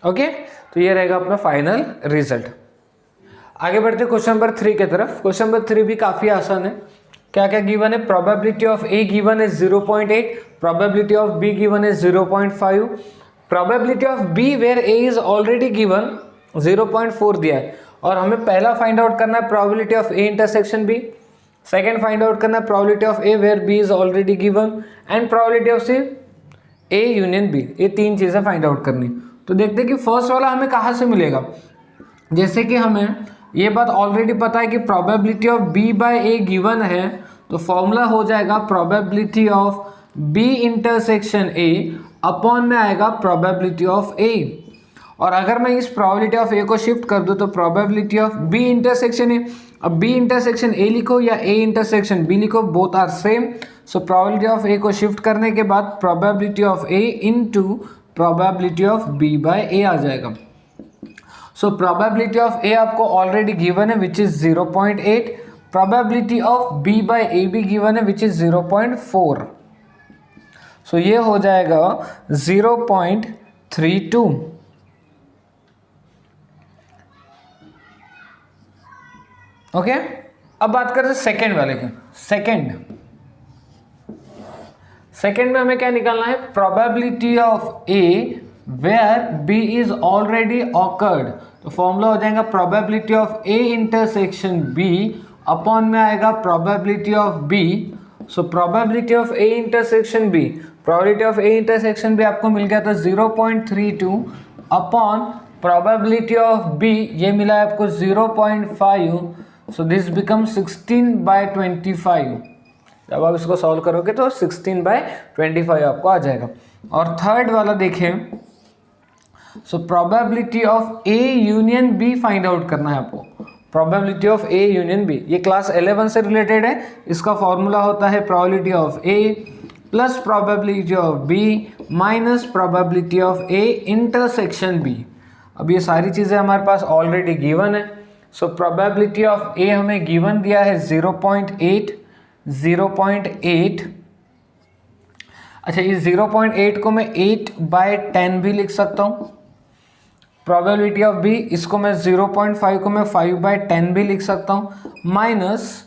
ओके, तो ये रहेगा अपना फाइनल रिजल्ट। आगे बढ़ते क्वेश्चन नंबर 3 की तरफ। क्वेश्चन नंबर 3 भी काफ़ी आसान है। क्या क्या गिवन है? प्रोबेबिलिटी ऑफ ए गिवन है 0.8, प्रोबेबिलिटी ऑफ बी गिवन है 0.5, probability of B where A is already given 0.4 दिया है, और हमें पहला फाइंड आउट करना है probability of A intersection B, second find out करना है probability of A where B is already given, and probability of C A union B. ये तीन चीज़ें फाइंड आउट करनी। तो देखते हैं कि फर्स्ट वाला हमें कहाँ से मिलेगा। जैसे कि हमें ये बात ऑलरेडी पता है कि probability of B by A given है, तो फॉर्मूला हो जाएगा probability of B intersection A upon में आएगा प्रोबेबिलिटी ऑफ ए। और अगर मैं इस प्रोबेबिलिटी ऑफ ए को शिफ्ट कर दूं तो probability of B intersection A, अब बी इंटरसेक्शन ए लिखो या ए इंटरसेक्शन बी लिखो, both are same. So probability of A को शिफ्ट करने के बाद probability of A into probability of B by A आ जाएगा। सो प्रोबेबिलिटी ऑफ ए आपको ऑलरेडी गिवन है which is 0.8, probability of B by A भी गिवन है विच इज 0.4। सो ये हो जाएगा 0.32। ओके, अब बात करते हैं सेकेंड वाले की। सेकेंड में हमें क्या निकालना है? Probability of A where B is already occurred. तो फॉर्मूला हो जाएगा probability of A intersection B upon में आएगा probability of B. So probability of A intersection B, probability of A intersection B आपको मिल गया था 0.32 अपॉन प्रोबेबिलिटी ऑफ बी, ये मिला है आपको 0.5। So this become 16/25। जब आप इसको सॉल्व करोगे तो 16/25 आपको आ जाएगा। और थर्ड वाला देखें, so probability of A union B find out करना है आपको। Probability of A union B ये क्लास 11 से रिलेटेड है। इसका फॉर्मूला होता है probability of A plus probability of B minus probability of A intersection B. अब ये सारी चीज़ें हमारे पास ऑलरेडी गिवन है। सो प्रोबेबिलिटी ऑफ ए हमें गिवन दिया है 0.8। अच्छा, इस 0.8 को मैं 8/10 भी लिख सकता हूँ। प्रोबेबिलिटी ऑफ बी, इसको मैं 0.5 को मैं 5/10 भी लिख सकता हूँ, minus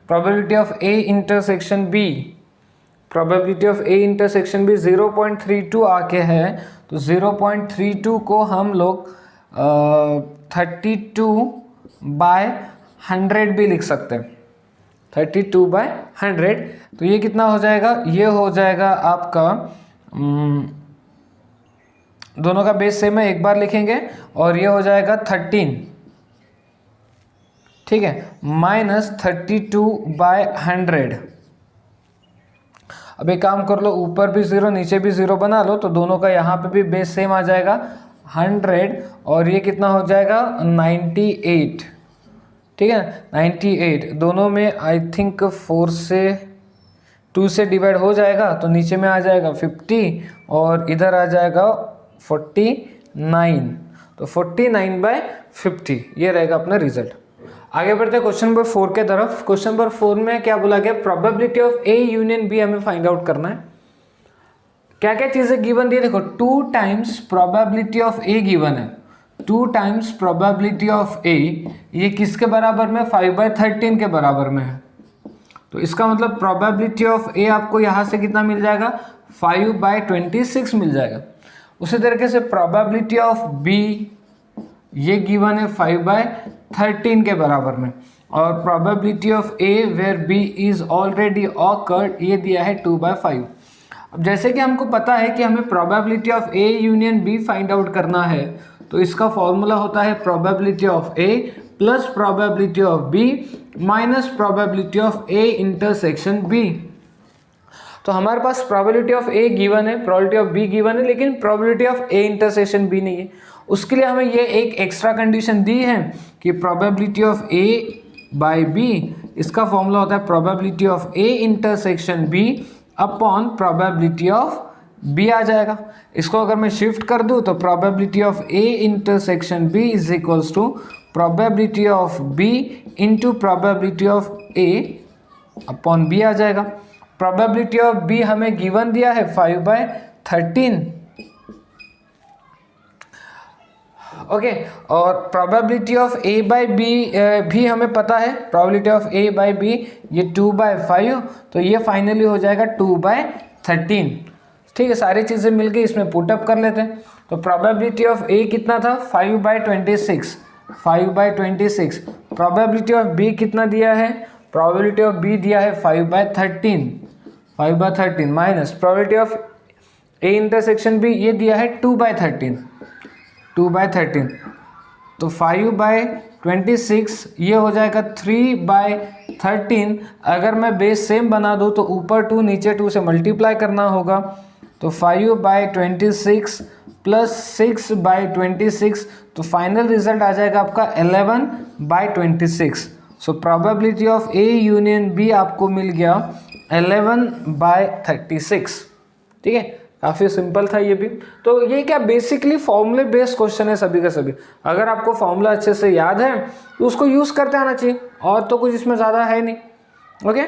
probability of A intersection B. Probability of A intersection B 0.32 आके है, तो 0.32 को हम लोग 32/100 भी लिख सकते हैं। 32/100, तो ये कितना हो जाएगा? ये हो जाएगा आपका दोनों का बेस सेम है, एक बार लिखेंगे, और ये हो जाएगा 13, ठीक है, माइनस 32/100। अब एक काम कर लो, ऊपर भी 0 नीचे भी 0 बना लो, तो दोनों का यहाँ पे भी बेस सेम आ जाएगा 100, और ये कितना हो जाएगा 98, ठीक है 98। दोनों में आई थिंक 2 से डिवाइड हो जाएगा, तो नीचे में आ जाएगा 50 और इधर आ जाएगा 49, तो 49/50 ये रहेगा अपना रिजल्ट। आगे बढ़ते हैं क्वेश्चन नंबर 4 के तरफ। क्वेश्चन नंबर 4 में क्या बोला गया? Probability of A union B हमें फाइंड आउट करना है। क्या क्या चीज़ें गिवन दी है? देखो, 2 times probability of A given है, 2 टाइम्स प्रोबेबिलिटी ऑफ ए, ये किसके बराबर में? 5/13 के बराबर में है। तो इसका मतलब प्रोबेबिलिटी ऑफ ए आपको यहाँ से कितना मिल जाएगा? 5/26 मिल जाएगा। उसी तरीके से प्रोबेबिलिटी ऑफ बी ये गिवन है 5/13 के बराबर में, और probability of A where B is already occurred ये दिया है 2/5। अब जैसे कि हमको पता है कि हमें probability of A union B find out करना है, तो इसका फॉर्मूला होता है probability of A plus probability of B minus probability of A intersection B. तो हमारे पास प्रोबेबिलिटी ऑफ ए गिवन है, प्रोबेबिलिटी ऑफ बी गिवन है, लेकिन probability of A intersection B नहीं है। उसके लिए हमें ये एक एक्स्ट्रा कंडीशन दी है कि probability of A by B, इसका फॉर्मूला होता है probability of A intersection B upon probability of B आ जाएगा। इसको अगर मैं शिफ्ट कर दूँ तो probability of A intersection B is equals to probability of B into probability of A upon B आ जाएगा। प्रोबेबिलिटी ऑफ बी हमें गिवन दिया है 5/13, ओके। और probability of A by B भी हमें पता है, probability of A by B ये 2/5, तो ये फाइनली हो जाएगा 2/13। ठीक है, सारी चीज़ें मिलके इसमें पुटअप कर लेते हैं। तो प्रोबेबिलिटी ऑफ ए कितना था 5/26, 5/26। प्रोबेबिलिटी ऑफ बी कितना दिया है, प्रोबेबिलिटी ऑफ बी दिया है 5/13, 5/13 minus probability of A intersection B ये दिया है 2/13, 2/13। तो 5/26 ये हो जाएगा 3/13। अगर मैं बेस सेम बना दूँ तो ऊपर 2 नीचे 2 से मल्टीप्लाई करना होगा। तो 5/26 प्लस 6/26, तो फाइनल रिजल्ट आ जाएगा आपका 11/26। So probability of A union B आपको मिल गया 11/36। ठीक है, काफ़ी सिंपल था ये भी। तो ये क्या बेसिकली फॉर्मूले बेस्ड क्वेश्चन है सभी का सभी। अगर आपको फॉर्मूला अच्छे से याद है तो उसको यूज़ करते आना चाहिए, और तो कुछ इसमें ज़्यादा है नहीं। ओके,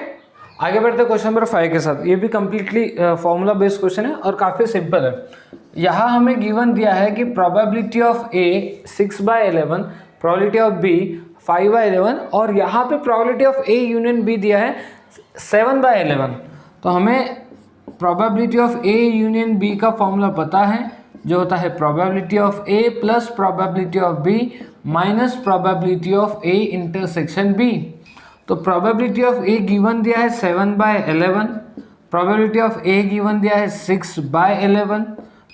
आगे बढ़ते क्वेश्चन नंबर 5 के साथ। ये भी कम्प्लीटली फॉर्मूला बेस्ड क्वेश्चन है और काफ़ी सिंपल है। यहाँ हमें गिवन दिया है कि probability of A 6/11, probability of B 5/11, और यहाँ पे probability of A union B दिया है 7/11। तो हमें probability of A union B का फॉर्मूला पता है, जो होता है probability of A plus probability of B minus probability of A intersection B. तो प्रोबेबिलिटी ऑफ ए गिवन दिया है 7/11, प्रोबेबिलिटी ऑफ ए गिवन दिया है 6/11,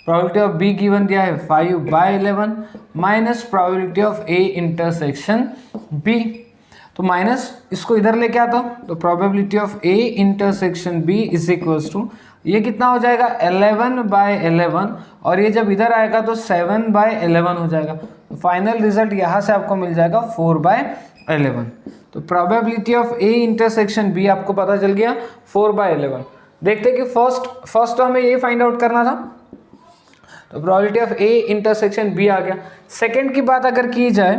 प्रोबेबिलिटी ऑफ बी गिवन दिया है 5/11 minus probability of A intersection B. तो माइनस इसको इधर लेके आता हूँ, तो probability of A intersection B is equals to ये कितना हो जाएगा 11/11, और ये जब इधर आएगा तो 7/11 हो जाएगा। तो फाइनल रिजल्ट यहाँ से आपको मिल जाएगा 4/11। तो probability of A intersection B आपको पता चल गया 4/11। देखते हैं कि फर्स्ट तो हमें ये फाइंड आउट करना था, तो probability of A intersection B आ गया। सेकंड की बात अगर की जाए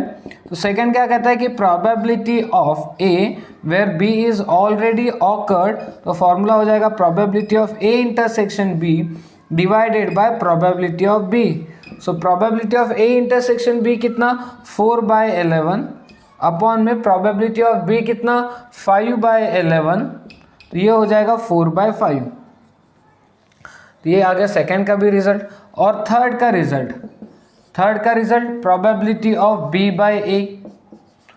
तो सेकंड क्या कहता है कि probability of A where B is already occurred, तो फॉर्मूला हो जाएगा probability of A intersection B divided by probability of B. So probability of A intersection B कितना 4/11 अपॉन में प्रोबेबिलिटी ऑफ बी कितना 5/11, तो ये हो जाएगा 4/5। तो ये आ गया सेकेंड का भी रिजल्ट। और थर्ड का result probability of B by A,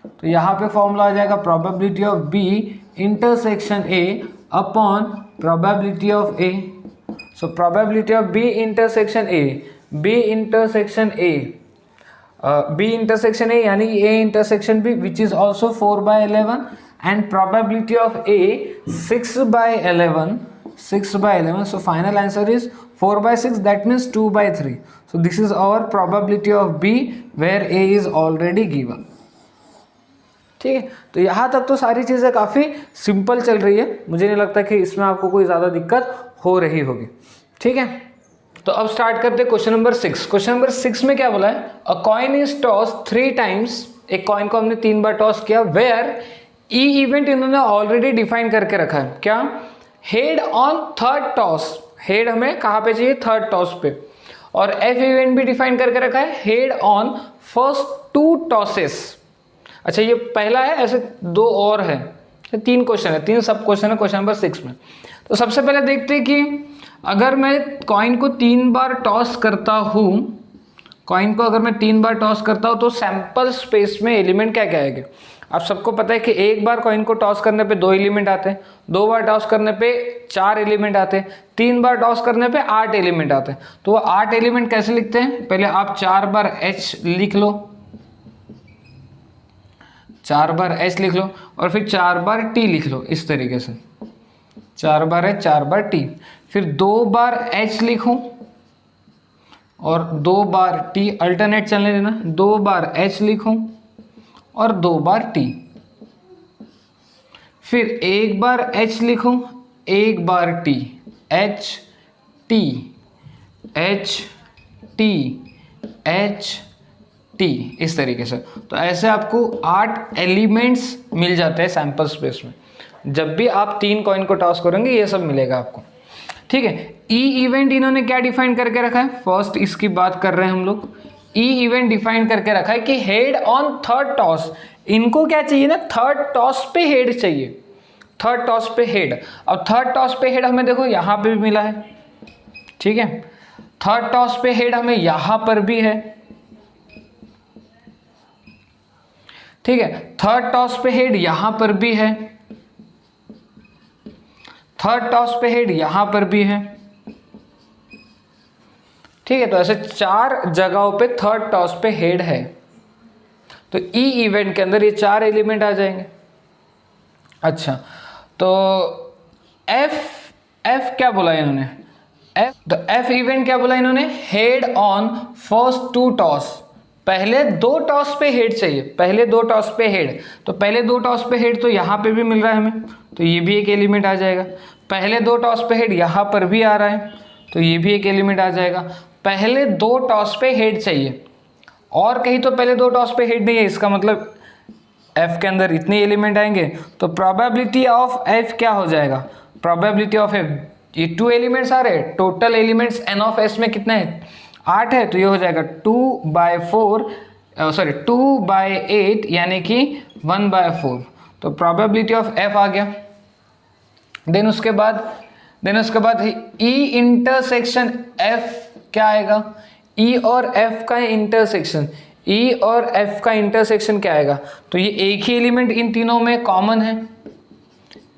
तो यहाँ पे फॉर्मूला आ जाएगा probability of B intersection A upon probability of A. So probability of B intersection A यानी A intersection B which is also 4/11, and probability of A 6/11, so final answer is 4/6, that means 2/3. so this is our probability of B where A is already given. ठीक है, तो यहाँ तक तो सारी चीज़ें काफ़ी सिंपल चल रही है, मुझे नहीं लगता कि इसमें आपको कोई ज़्यादा दिक्कत हो रही होगी। ठीक है, तो अब स्टार्ट करते हैं क्वेश्चन नंबर 6। क्वेश्चन नंबर 6 में क्या बोला है, a coin is toss 3 times, एक कॉइन को हमने 3 बार टॉस किया, वेयर ई इवेंट इन्होंने ऑलरेडी डिफाइन करके रखा है, क्या, head on third toss. Head हमें कहाँ पे चाहिए, थर्ड टॉस पे। और एफ इवेंट भी डिफाइन करके रखा है, हेड ऑन फर्स्ट 2 टॉसेस। अच्छा, ये पहला है, ऐसे 2 और है, 3 क्वेश्चन है, 3 सब क्वेश्चन है क्वेश्चन नंबर 6 में। तो सबसे पहले देखते हैं कि अगर मैं कॉइन को 3 बार टॉस करता हूँ, तो सैंपल स्पेस में एलिमेंट क्या क्या आएंगे। आप सबको पता है कि एक बार कॉइन को टॉस करने पे 2 एलिमेंट आते हैं, 2 बार टॉस करने पे 4 एलिमेंट आते हैं, 3 बार टॉस करने पे 8 एलिमेंट आते हैं। तो वो 8 एलिमेंट कैसे लिखते हैं, पहले आप 4 बार H लिख लो, 4 बार H लिख लो, और फिर 4 बार T लिख लो, इस तरीके से 4 बार H 4 बार T, फिर 2 बार H लिखूं और 2 बार T, अल्टरनेट चलने देना, 2 बार H लिखूं और 2 बार T, फिर 1 बार H लिखूं, 1 बार T, H T, H T H T, इस तरीके से। तो ऐसे आपको 8 एलिमेंट्स मिल जाते हैं सैंपल स्पेस में। जब भी आप 3 कॉइन को टॉस करेंगे ये सब मिलेगा आपको, ठीक है। ई इवेंट इन्होंने क्या डिफाइन करके रखा है, फर्स्ट इसकी बात कर रहे हैं हम लोग। ई इवेंट डिफाइन करके रखा है कि हेड ऑन थर्ड टॉस, इनको क्या चाहिए ना, थर्ड टॉस पे हेड चाहिए, थर्ड टॉस पे हेड। अब थर्ड टॉस पे हेड हमें देखो यहाँ पे भी मिला है, ठीक है। थर्ड टॉस पे हेड हमें यहां पर भी है, ठीक है। थर्ड टॉस पे हेड यहां पर भी है, थर्ड टॉस पे हेड यहां पर भी है, ठीक है। तो ऐसे 4 जगहों पे थर्ड टॉस पे हेड है। तो ई इवेंट के अंदर ये 4 एलिमेंट आ जाएंगे। अच्छा, तो एफ क्या बोला इन्होंने, तो एफ इवेंट क्या बोला इन्होंने, हेड ऑन फर्स्ट 2 टॉस, पहले 2 टॉस पे हेड चाहिए, पहले 2 टॉस पे हेड। तो पहले 2 टॉस पे हेड तो यहाँ पे भी मिल रहा है हमें, तो ये भी एक एलिमेंट आ जाएगा। पहले 2 टॉस पे हेड यहाँ पर भी आ रहा है, तो ये भी एक एलिमेंट आ जाएगा। पहले 2 टॉस पे हेड चाहिए, और कहीं तो पहले 2 टॉस पे हेड नहीं है, इसका मतलब एफ के अंदर इतने एलिमेंट आएंगे। तो प्रोबेबिलिटी ऑफ एफ क्या हो जाएगा, प्रोबेबिलिटी ऑफ एफ, ये 2 एलिमेंट्स आ रहे हैं, total elements N of S में कितने हैं, 8 है। तो ये हो जाएगा 2/8 यानी कि 1/4। तो प्रोबेबिलिटी ऑफ एफ आ गया। देन उसके बाद ई इंटरसेक्शन एफ क्या आएगा, ई और एफ का इंटरसेक्शन, ई और एफ का इंटरसेक्शन क्या आएगा, तो ये एक ही एलिमेंट इन तीनों में कॉमन है,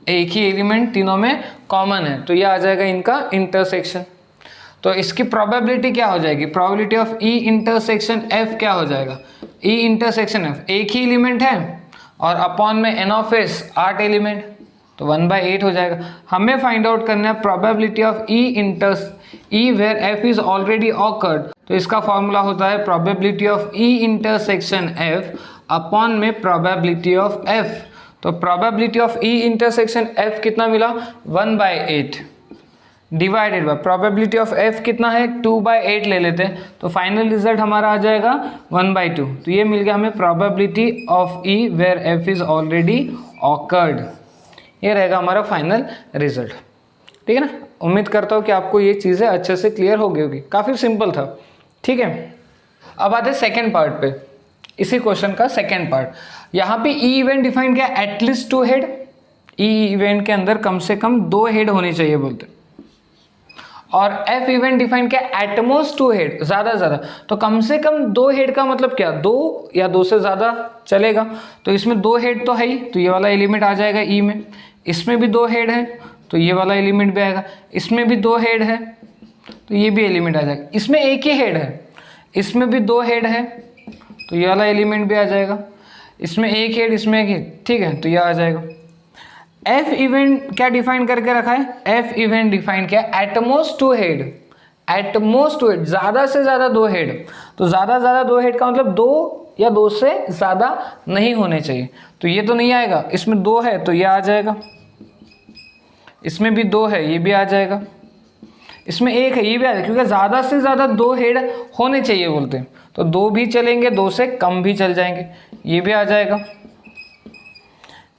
एक ही एलिमेंट तीनों में कॉमन है, तो ये आ जाएगा इनका इंटरसेक्शन। तो इसकी प्रोबेबिलिटी क्या हो जाएगी, probability of E intersection F क्या हो जाएगा, ई इंटरसेक्शन एफ एक ही एलिमेंट है और अपॉन में एन ऑफ एस 8 एलिमेंट, तो 1/8 हो जाएगा। हमें फाइंड आउट करना है probability of E where F is already occurred. तो इसका फॉर्मूला होता है probability of E intersection F upon में प्रोबेबिलिटी ऑफ एफ। तो probability of E intersection F कितना मिला, 1/8 divided by probability of F कितना है, 2/8 ले लेते हैं, तो फाइनल रिजल्ट हमारा आ जाएगा 1/2। तो ये मिल गया हमें probability of E where F is already occurred, ये रहेगा हमारा फाइनल रिजल्ट, ठीक है ना। उम्मीद करता हूँ कि आपको ये चीज़ें अच्छे से क्लियर हो गई होगी, काफ़ी सिंपल था, ठीक है। अब आते हैं सेकेंड पार्ट पे, इसी क्वेश्चन का सेकेंड पार्ट। यहाँ पे ई इवेंट डिफाइन किया एटलीस्ट 2 हेड, ई इवेंट के अंदर कम से कम 2 हेड होने चाहिए बोलते, और एफ इवेंट डिफाइन किया एटमोस्ट 2 हेड, ज़्यादा से ज़्यादा। तो कम से कम 2 हेड का मतलब क्या, 2 या 2 से ज़्यादा चलेगा। तो इसमें 2 हेड तो है ही, तो ये वाला एलिमेंट आ जाएगा ई में। इसमें भी 2 हेड है, तो ये वाला एलिमेंट भी आएगा। इसमें भी 2 हेड है, तो ये भी एलिमेंट आ जाएगा। इसमें एक ही हेड है, इसमें भी 2 हेड है, तो ये वाला एलिमेंट भी आ जाएगा। इसमें एक हेड, इसमें एक हेड, ठीक है, तो ये आ जाएगा। एफ इवेंट क्या डिफाइन करके रखा है, एफ इवेंट डिफाइन किया एटमोस्ट 2 हेड, एटमोस्ट 2 हेड, ज़्यादा से ज़्यादा 2 हेड। तो ज़्यादा से ज़्यादा 2 हेड का मतलब 2 या 2 से ज़्यादा नहीं होने चाहिए। तो ये तो नहीं आएगा, इसमें 2 है तो ये आ जाएगा, इसमें भी 2 है ये भी आ जाएगा, इसमें 1 है ये भी आ जाएगा, क्योंकि ज़्यादा से ज़्यादा 2 हेड होने चाहिए बोलते हैं। तो 2 भी चलेंगे, 2 से कम भी चल जाएंगे, ये भी आ जाएगा।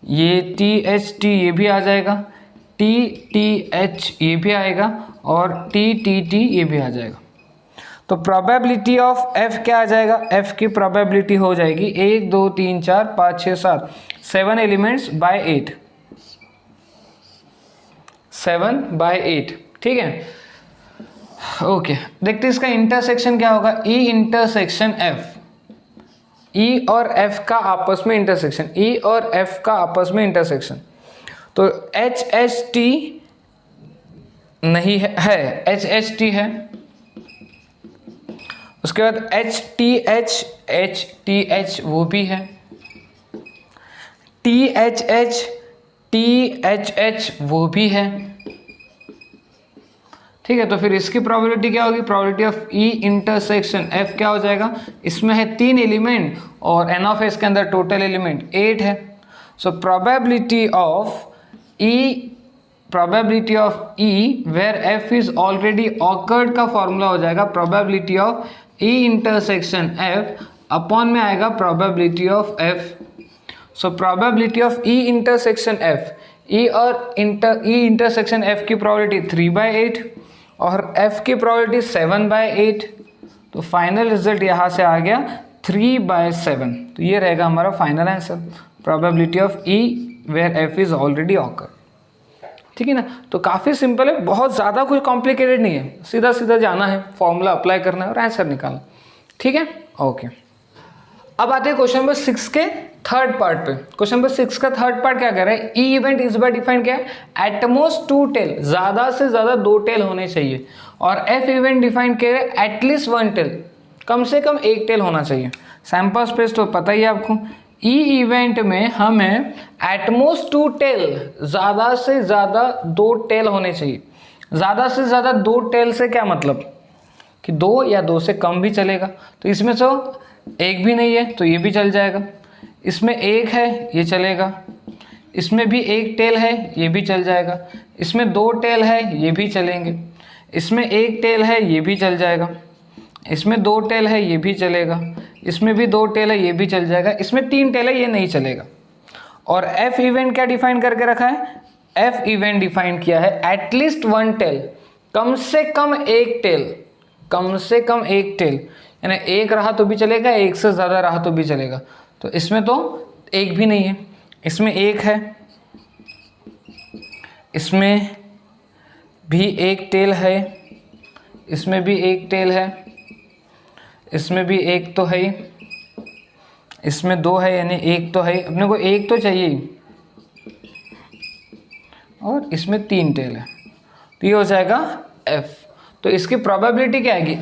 ये THT ये भी आ जाएगा, TTH ये भी आएगा, और TTT ये भी आ जाएगा। तो प्रोबेबिलिटी ऑफ F क्या आ जाएगा, F की प्रोबेबिलिटी हो जाएगी 1 2 3 4 5 6 7 एलिमेंट्स बाय 8, 7/8, ठीक है। ओके, देखते इसका इंटरसेक्शन क्या होगा, ई इंटरसेक्शन एफ, ई और एफ का आपस में इंटरसेक्शन, ई और एफ का आपस में इंटरसेक्शन। तो HHT नहीं है, HHT है। उसके बाद HTH वो भी है, THH वो भी है, ठीक है। तो फिर इसकी प्रोबेबिलिटी क्या होगी, probability of E intersection F क्या हो जाएगा, इसमें है 3 एलिमेंट और एन ऑफ एस के अंदर टोटल एलिमेंट 8 है। So probability of E probability of E where F is already occurred का फॉर्मूला हो जाएगा probability of E intersection F upon में आएगा probability of F. So probability of E intersection F, E और ई इंटरसेक्शन एफ की प्रोबेबिलिटी 3/8 और एफ की प्रोबेबिलिटी 7/8। तो फाइनल रिजल्ट यहाँ से आ गया 3/7। तो ये रहेगा हमारा final answer, probability of E where F is already occur. ठीक है ना। तो काफ़ी सिंपल है, बहुत ज़्यादा कुछ कॉम्प्लिकेटेड नहीं है, सीधा सीधा जाना है, फॉर्मूला अप्लाई करना है और आंसर निकालना। ठीक है, ओके। अब आते हैं क्वेश्चन नंबर 6 के थर्ड पार्ट पे। क्वेश्चन नंबर 6 का थर्ड पार्ट क्या कह रहा है, ई इवेंट इस बार डिफाइन क्या है, एटमोस्ट 2 टेल, ज़्यादा से ज़्यादा 2 टेल होने चाहिए। और एफ इवेंट डिफाइन क्या है, एटलीस्ट 1 टेल, कम से कम 1 टेल होना चाहिए। सैंपल स्पेस तो पता ही है आपको, ई इवेंट में हमें एटमोस्ट 2 टेल, ज़्यादा से ज़्यादा 2 टेल होने चाहिए। ज़्यादा से ज़्यादा 2 टेल से क्या मतलब कि 2 या 2 से कम भी चलेगा। तो इसमें तो एक भी नहीं है तो ये भी चल जाएगा, इसमें एक है ये चलेगा, इसमें भी 1 टेल है ये भी चल जाएगा, इसमें 2 टेल है ये भी चलेंगे, इसमें 1 टेल है ये भी चल जाएगा, इसमें 2 टेल है ये भी चलेगा, इसमें भी 2 टेल है ये भी चल जाएगा, इसमें 3 टेल है ये नहीं चलेगा। और एफ इवेंट क्या डिफाइन करके रखा है, एफ इवेंट डिफाइन किया है एटलीस्ट 1 टेल, कम से कम 1 टेल, कम से कम 1 टेल, यानी 1 रहा तो भी चलेगा, 1 से ज़्यादा रहा तो भी चलेगा। तो इसमें तो 1 भी नहीं है, इसमें 1 है, इसमें भी 1 टेल है, इसमें भी 1 टेल है, इसमें भी 1 तो है ही, इसमें 2 है यानी 1 तो है, अपने को 1 तो चाहिए ही, और इसमें 3 टेल है। तो ये हो जाएगा f। तो इसकी प्रोबेबिलिटी क्या आएगी,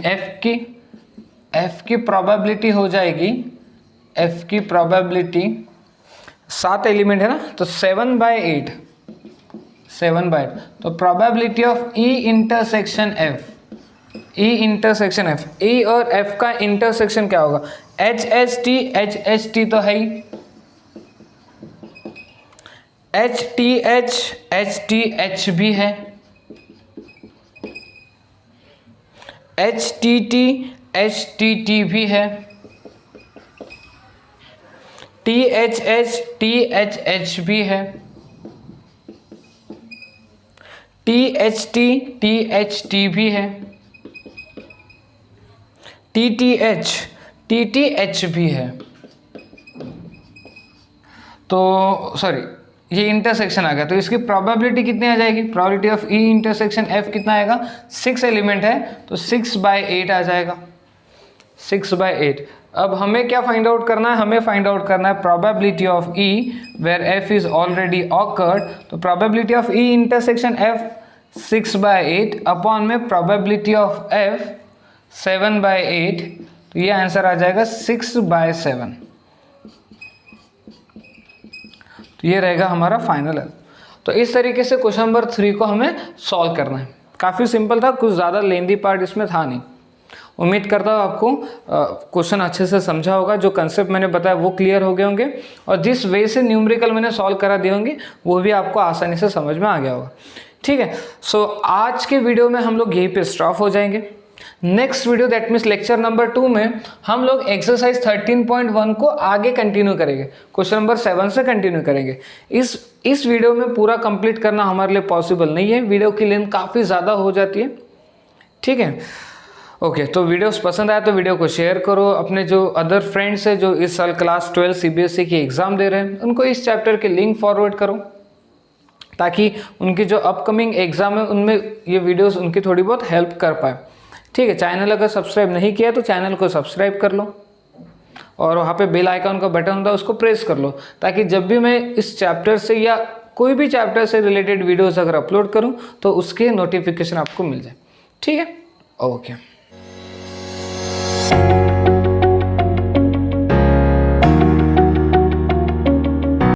f की प्रोबेबिलिटी हो जाएगी, f की प्रोबेबिलिटी 7 एलिमेंट है ना, तो 7/8, 7/8। तो probability of E intersection f, E intersection f, ई और f का इंटरसेक्शन क्या होगा, HHT तो है ही, HTH भी है, HTT भी है, THH भी है, THT भी है, TTH भी है। तो सॉरी, ये इंटरसेक्शन आ गया, तो इसकी प्रोबेबिलिटी कितनी आ जाएगी, probability of E intersection F कितना आएगा, 6 एलिमेंट है तो 6/8 आ जाएगा, 6/8। अब हमें क्या फाइंड आउट करना है, हमें फाइंड आउट करना है probability of E where F is already occurred. तो probability of E intersection F 6/8 upon में प्रोबेबिलिटी ऑफ एफ 7/8, तो ये आंसर आ जाएगा 6/7। तो ये रहेगा हमारा फाइनल है। तो इस तरीके से क्वेश्चन नंबर 3 को हमें सॉल्व करना है। काफ़ी सिंपल था, कुछ ज़्यादा लेंदी पार्ट इसमें था नहीं। उम्मीद करता हूँ आपको क्वेश्चन अच्छे से समझा होगा, जो कंसेप्ट मैंने बताया वो क्लियर हो गए होंगे, और जिस वे से न्यूमेरिकल मैंने सॉल्व करा दिए होंगे वो भी आपको आसानी से समझ में आ गया होगा। ठीक है, सो आज के वीडियो में हम लोग यहीं पे स्टॉप हो जाएंगे। Next video that means lecture number 2 में हम लोग एक्सरसाइज 13.1 को आगे कंटिन्यू करेंगे, क्वेश्चन नंबर 7 से कंटिन्यू करेंगे। इस वीडियो में पूरा कंप्लीट करना हमारे लिए पॉसिबल नहीं है, वीडियो की लेंथ काफ़ी ज़्यादा हो जाती है। ठीक है, ओके। तो वीडियोस पसंद आया तो वीडियो को शेयर करो, अपने जो अदर फ्रेंड्स हैं जो इस साल क्लास 12 CBSE की एग्ज़ाम दे रहे हैं उनको इस चैप्टर के लिंक फॉरवर्ड करो, ताकि उनकी जो अपकमिंग एग्ज़ाम है उनमें ये वीडियोस उनकी थोड़ी बहुत हेल्प कर पाए। ठीक है, चैनल अगर सब्सक्राइब नहीं किया तो चैनल को सब्सक्राइब कर लो, और वहाँ पे बेल आइकन का बटन होता है उसको प्रेस कर लो, ताकि जब भी मैं इस चैप्टर से या कोई भी चैप्टर से रिलेटेड वीडियोस अगर अपलोड करूँ तो उसके नोटिफिकेशन आपको मिल जाए। ठीक है, ओके।